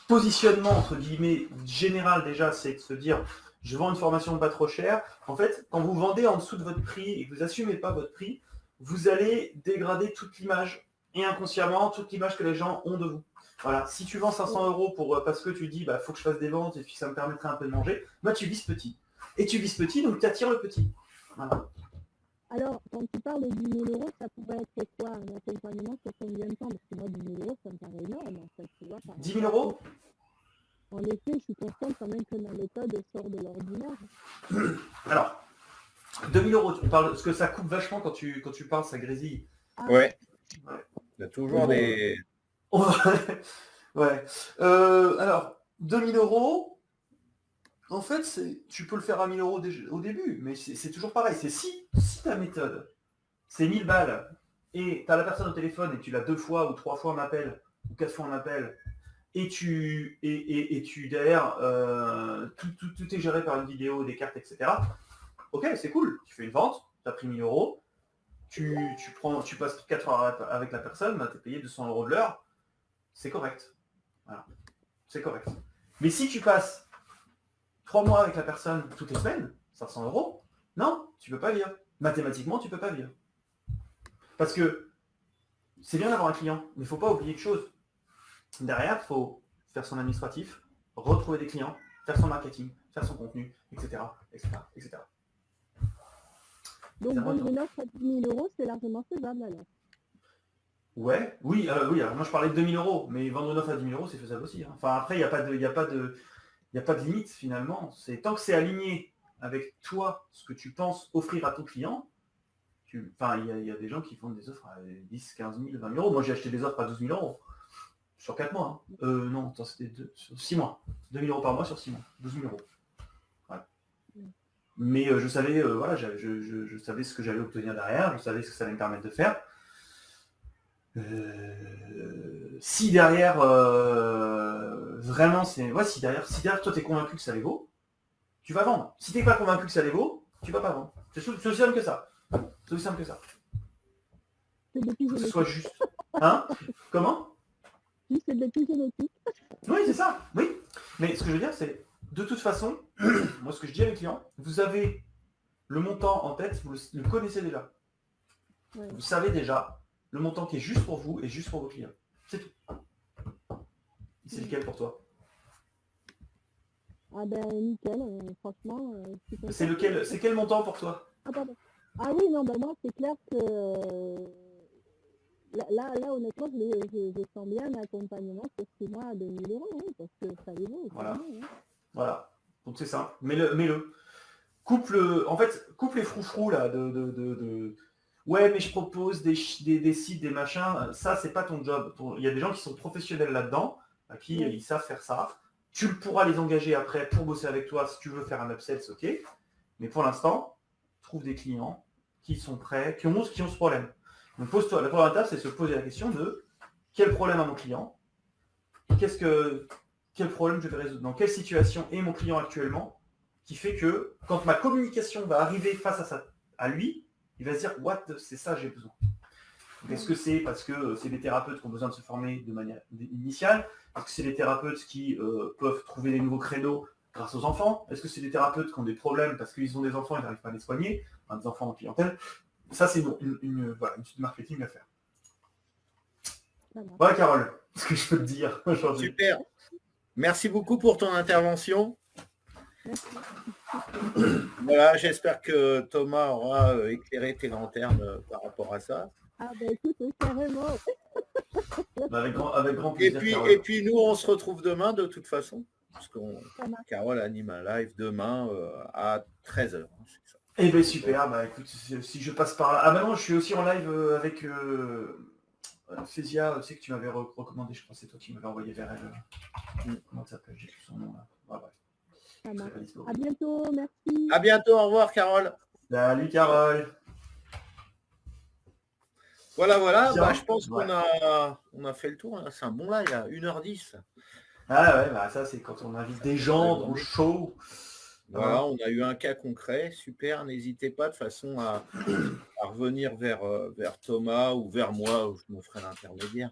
positionnement entre guillemets général déjà, c'est de se dire je vends une formation pas trop chère, en fait quand vous vendez en dessous de votre prix et que vous assumez pas votre prix, vous allez dégrader toute l'image et inconsciemment toute l'image que les gens ont de vous. Voilà, si tu vends 500 € parce que tu dis bah faut que je fasse des ventes et puis ça me permettrait un peu de manger, moi tu vises petit. Et tu vises petit, donc tu attires le petit. Voilà. Alors, quand tu parles de 10 000 €, ça pourrait être quoi un accompagnement sur combien de temps? Parce que moi, 10 000 €, ça me paraît énorme, en fait. Tu vois, 10 000 €? En effet, je suis consciente quand même que ma méthode sort de l'ordinaire. Alors, 2 000 €, tu parles, parce que ça coupe vachement quand tu parles, ça grésille. Ouais. Il y a toujours des... Ouais. Alors, 2 000 €, en fait, tu peux le faire à 1 000 € au début, mais c'est toujours pareil. C'est si ta méthode, c'est 1000 balles, et tu as la personne au téléphone et tu l'as 2 fois ou 3 fois en appel, ou 4 fois en appel, et tu derrière, tout est géré par une vidéo, des cartes, etc. Ok, c'est cool. Tu fais une vente, tu as pris 1 000 €, tu passes 4 heures avec la personne, bah, tu es payé 200 € de l'heure, c'est correct. Voilà. C'est correct. Mais si tu passes 3 mois avec la personne toutes les semaines, 500 €, non, tu peux pas vivre. Mathématiquement, tu peux pas vivre. Parce que c'est bien d'avoir un client, mais il ne faut pas oublier de choses. Derrière, il faut faire son administratif, retrouver des clients, faire son marketing, faire son contenu, etc. etc. Donc, vendre une offre à 10 000 €, c'est largement faisable alors. Ouais, oui, alors moi je parlais de 2 000 €, mais vendre une offre à 10 000 €, c'est faisable aussi. Hein. Enfin, après, il n'y a pas de limite finalement. C'est tant que c'est aligné avec toi, ce que tu penses offrir à ton client. Enfin, il y a des gens qui font des offres à 10, 15 000, 20 000 €. Moi, j'ai acheté des offres à 12 000 € sur 4 mois. Hein. Non, attends, c'était sur 6 mois. 2 000 € par mois sur 6 mois. 12 000 €. Voilà. Mais je savais, voilà, je savais ce que j'allais obtenir derrière. Je savais ce que ça allait me permettre de faire. Si derrière vraiment c'est. Ouais, si derrière toi t'es convaincu que ça les vaut, tu vas vendre. Si t'es pas convaincu que ça les vaut, tu vas pas vendre. C'est aussi simple que ça. C'est aussi simple que ça. C'est depuis que ce soit juste. Hein? Comment? Oui, c'est depuis génétique. Oui, c'est ça, oui. Mais ce que je veux dire, c'est de toute façon, moi ce que je dis à mes clients, vous avez le montant en tête, vous le connaissez déjà. Ouais. Vous savez déjà le montant qui est juste pour vous et juste pour vos clients. C'est tout. C'est lequel pour toi? Ah ben nickel, franchement. C'est lequel? C'est quel montant pour toi? Ah oui, non, ben moi c'est clair que là honnêtement, je sens bien l'accompagnement sur 6 mois à 2 000 €, hein, parce que ça les vaut. Voilà. Hein. Voilà. Donc c'est simple. Mets-le. Coupe les froufrous là de ouais, mais je propose des sites, des machins. Ça, c'est pas ton job. Il y a des gens qui sont professionnels là-dedans, à qui ils savent faire ça. Tu pourras les engager après pour bosser avec toi si tu veux faire un upsell, c'est ok. Mais pour l'instant, trouve des clients qui sont prêts, qui ont ce problème. Donc pose-toi. La première étape, c'est se poser la question de quel problème a mon client, quel problème je vais résoudre, dans quelle situation est mon client actuellement, qui fait que quand ma communication va arriver face à lui, Il va se dire, what, c'est ça, j'ai besoin. Est-ce que c'est parce que c'est des thérapeutes qui ont besoin de se former de manière initiale? Est-ce que c'est des thérapeutes qui peuvent trouver des nouveaux créneaux grâce aux enfants? Est-ce que c'est des thérapeutes qui ont des problèmes parce qu'ils ont des enfants et ils n'arrivent pas à les soigner, des enfants en clientèle? Ça, c'est une étude marketing à faire. Voilà, Carole, ce que je peux te dire aujourd'hui. Super. Merci beaucoup pour ton intervention. Voilà, j'espère que Thomas aura éclairé tes lanternes par rapport à ça. Ah ben écoute, carrément. Avec grand plaisir. Et puis nous, on se retrouve demain de toute façon, parce que Carole anime un live demain à 13h. Eh bien super, bah écoute, si je passe par là. Ah maintenant, je suis aussi en live avec Fézia, tu sais que tu m'avais recommandé, je crois que c'est toi qui m'avais envoyé vers elle. Comment ça s'appelle? J'ai plus son nom là. Ouais. À bientôt, merci. À bientôt, au revoir Carole. Salut Carole. Voilà, bah, je pense qu'on a fait le tour, hein. C'est un bon live, 1h10. Ah ouais, bah ça c'est quand on invite des gens dans le show. Voilà, on a eu un cas concret, super, n'hésitez pas de façon à revenir vers Thomas ou vers moi, où je me ferai l'intermédiaire.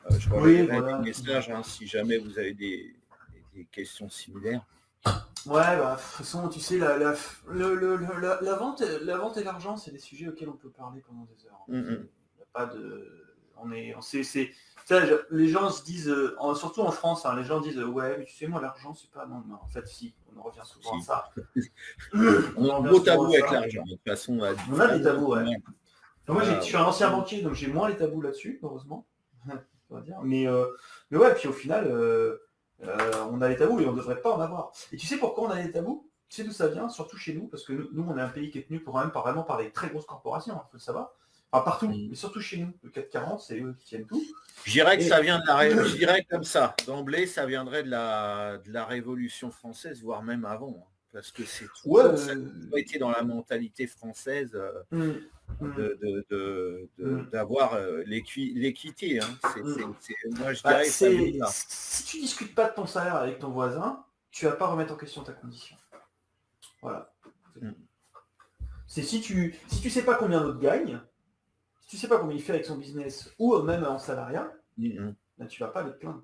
Je reverrai des messages hein, si jamais vous avez des questions similaires. Ouais, bah de toute façon, tu sais, la vente et l'argent, c'est des sujets auxquels on peut parler pendant des heures. Il n'y a pas de... les gens se disent, surtout en France, hein, les gens disent ouais, mais tu sais, moi l'argent c'est pas... Non, en fait si, on en revient souvent à ça. On a un beau tabou avec l'argent, de toute façon. On a des tabous, ouais. Moi je suis un ancien banquier, donc j'ai moins les tabous là-dessus, heureusement. On va dire. Mais ouais, puis au final, on a les tabous et on ne devrait pas en avoir. Et tu sais pourquoi on a les tabous? Tu sais d'où ça vient, surtout chez nous, parce que nous on est un pays qui est tenu vraiment par des très grosses corporations, il faut le savoir. Enfin, partout, mais surtout chez nous. Le 440, c'est eux qui tiennent tout. Je dirais que ça vient je dirais comme ça. D'emblée, ça viendrait de la Révolution française, voire même avant. Hein, parce que c'est tout ça qui a été dans la mentalité française d'avoir l'équité. Hein. Moi, je dirais si tu discutes pas de ton salaire avec ton voisin, tu vas pas remettre en question ta condition. Voilà. C'est si tu sais pas combien l'autre gagne, si tu sais pas combien il fait avec son business ou même en salariat, ben, tu vas pas aller te plaindre.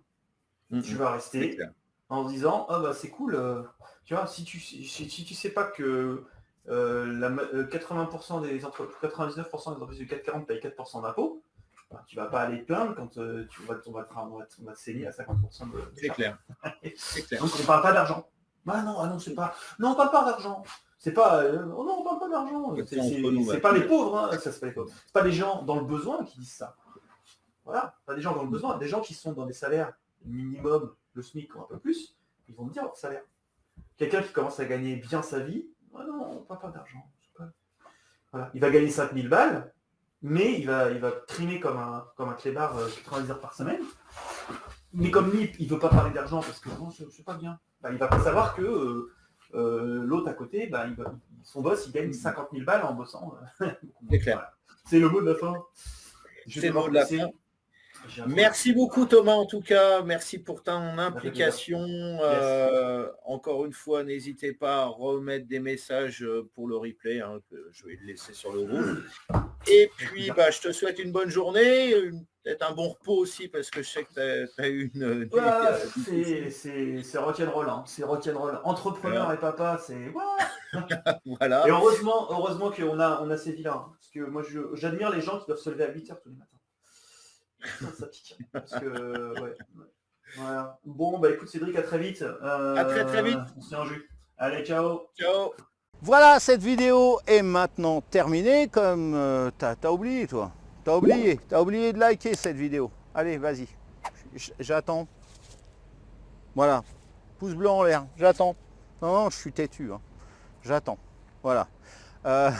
Tu vas rester en se disant bah c'est cool, tu vois, si tu sais pas que 80% des 99% des entreprises du 440 payent 4% d'impôts, ben, tu vas pas aller te plaindre quand on va te saigner à 50% de c'est clair. C'est clair. Donc on parle pas d'argent. C'est pas. Non, on parle pas d'argent. C'est pas. On parle pas d'argent. C'est pas les pauvres, hein. Ça c'est pas les pauvres. C'est pas les gens dans le besoin qui disent ça. Voilà, pas des gens dans le besoin, des gens qui sont dans des salaires minimum, le SMIC ou un peu plus, ils vont me dire leur salaire. Quelqu'un qui commence à gagner bien sa vie, non, on parle pas d'argent. Voilà. Il va gagner 5000 balles, mais il va trimer comme un clébard 90 heures par semaine. Mais comme lui, il veut pas parler d'argent parce que non, c'est pas bien. Ben, il va pas savoir que l'autre à côté, son boss, il gagne 50 000 balles en bossant. C'est clair. Voilà. C'est le mot de la fin. C'est le mot de la fin. Merci beaucoup Thomas en tout cas, merci pour ton implication. Encore une fois, n'hésitez pas à remettre des messages pour le replay, hein, que je vais le laisser sur le groupe. Et puis je te souhaite une bonne journée, peut-être un bon repos aussi parce que je sais que tu as eu une... c'est rock'n'roll, hein. C'est rock'n'roll. Entrepreneur et papa, c'est... Voilà. Et heureusement qu'on a ces vies-là. Hein, parce que moi j'admire les gens qui doivent se lever à 8h tous les matins. Ça pique. Parce que, voilà. Bon, écoute Cédric, à très vite. À très vite. On se tient en jus. Allez, ciao. Ciao. Voilà, cette vidéo est maintenant terminée. Comme t'as oublié, toi. T'as oublié de liker cette vidéo. Allez, vas-y. J'attends. Voilà. Pouce bleu en l'air. J'attends. Non, je suis têtu. Hein. J'attends. Voilà. À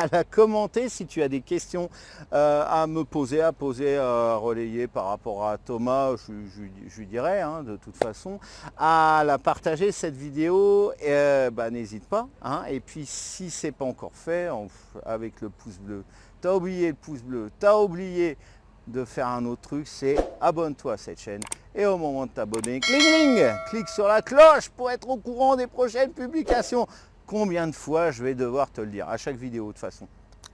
la commenter si tu as des questions à me poser, à relayer par rapport à Thomas, je lui dirai hein, de toute façon, à la partager cette vidéo, n'hésite pas, hein, et puis si c'est pas encore fait, avec le pouce bleu, t'as oublié le pouce bleu, t'as oublié de faire un autre truc, c'est abonne-toi à cette chaîne et au moment de t'abonner, clique sur la cloche pour être au courant des prochaines publications. Combien de fois je vais devoir te le dire à chaque vidéo de toute façon.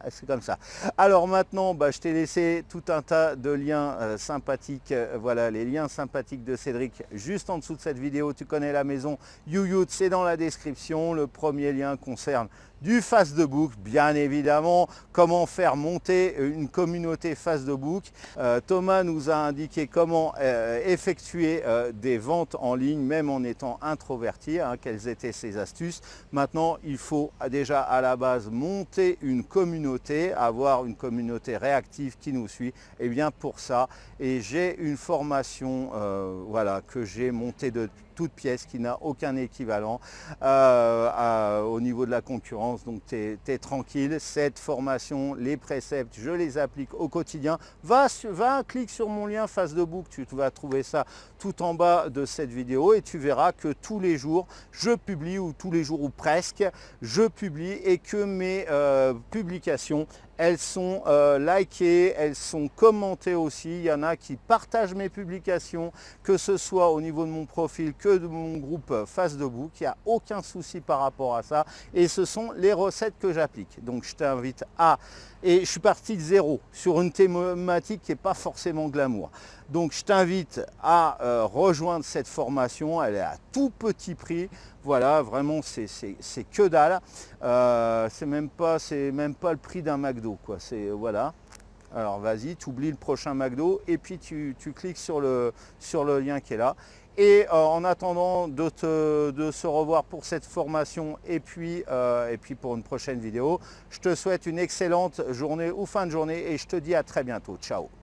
c'est comme ça. Alors maintenant, je t'ai laissé tout un tas de liens sympathiques. Voilà, les liens sympathiques de Cédric juste en dessous de cette vidéo. Tu connais la maison YouYout, c'est dans la description. Le premier lien concerne du Facebook, bien évidemment, comment faire monter une communauté Facebook. Thomas nous a indiqué comment effectuer des ventes en ligne, même en étant introverti, quelles étaient ses astuces. Maintenant, il faut déjà à la base monter une communauté, avoir une communauté réactive qui nous suit. Et bien pour ça, et j'ai une formation voilà, que j'ai montée de toute pièce qui n'a aucun équivalent au niveau de la concurrence, donc tu es tranquille. Cette formation, les préceptes, je les applique au quotidien. Va, clique sur mon lien Facebook, tu vas trouver ça tout en bas de cette vidéo et tu verras que tous les jours je publie, ou tous les jours ou presque, je publie, et que mes publications, elles sont likées, elles sont commentées aussi. Il y en a qui partagent mes publications, que ce soit au niveau de mon profil que de mon groupe Facebook. Il n'y a aucun souci par rapport à ça. Et ce sont les recettes que j'applique. Donc je t'invite à... Et je suis parti de zéro sur une thématique qui n'est pas forcément glamour. Donc je t'invite à rejoindre cette formation. Elle est à tout petit prix. Voilà, vraiment c'est que dalle. C'est même pas le prix d'un McDo, quoi. C'est voilà. Alors vas-y, tu oublies le prochain McDo et puis tu cliques sur le lien qui est là. Et en attendant de se revoir pour cette formation et puis pour une prochaine vidéo, je te souhaite une excellente journée ou fin de journée et je te dis à très bientôt. Ciao.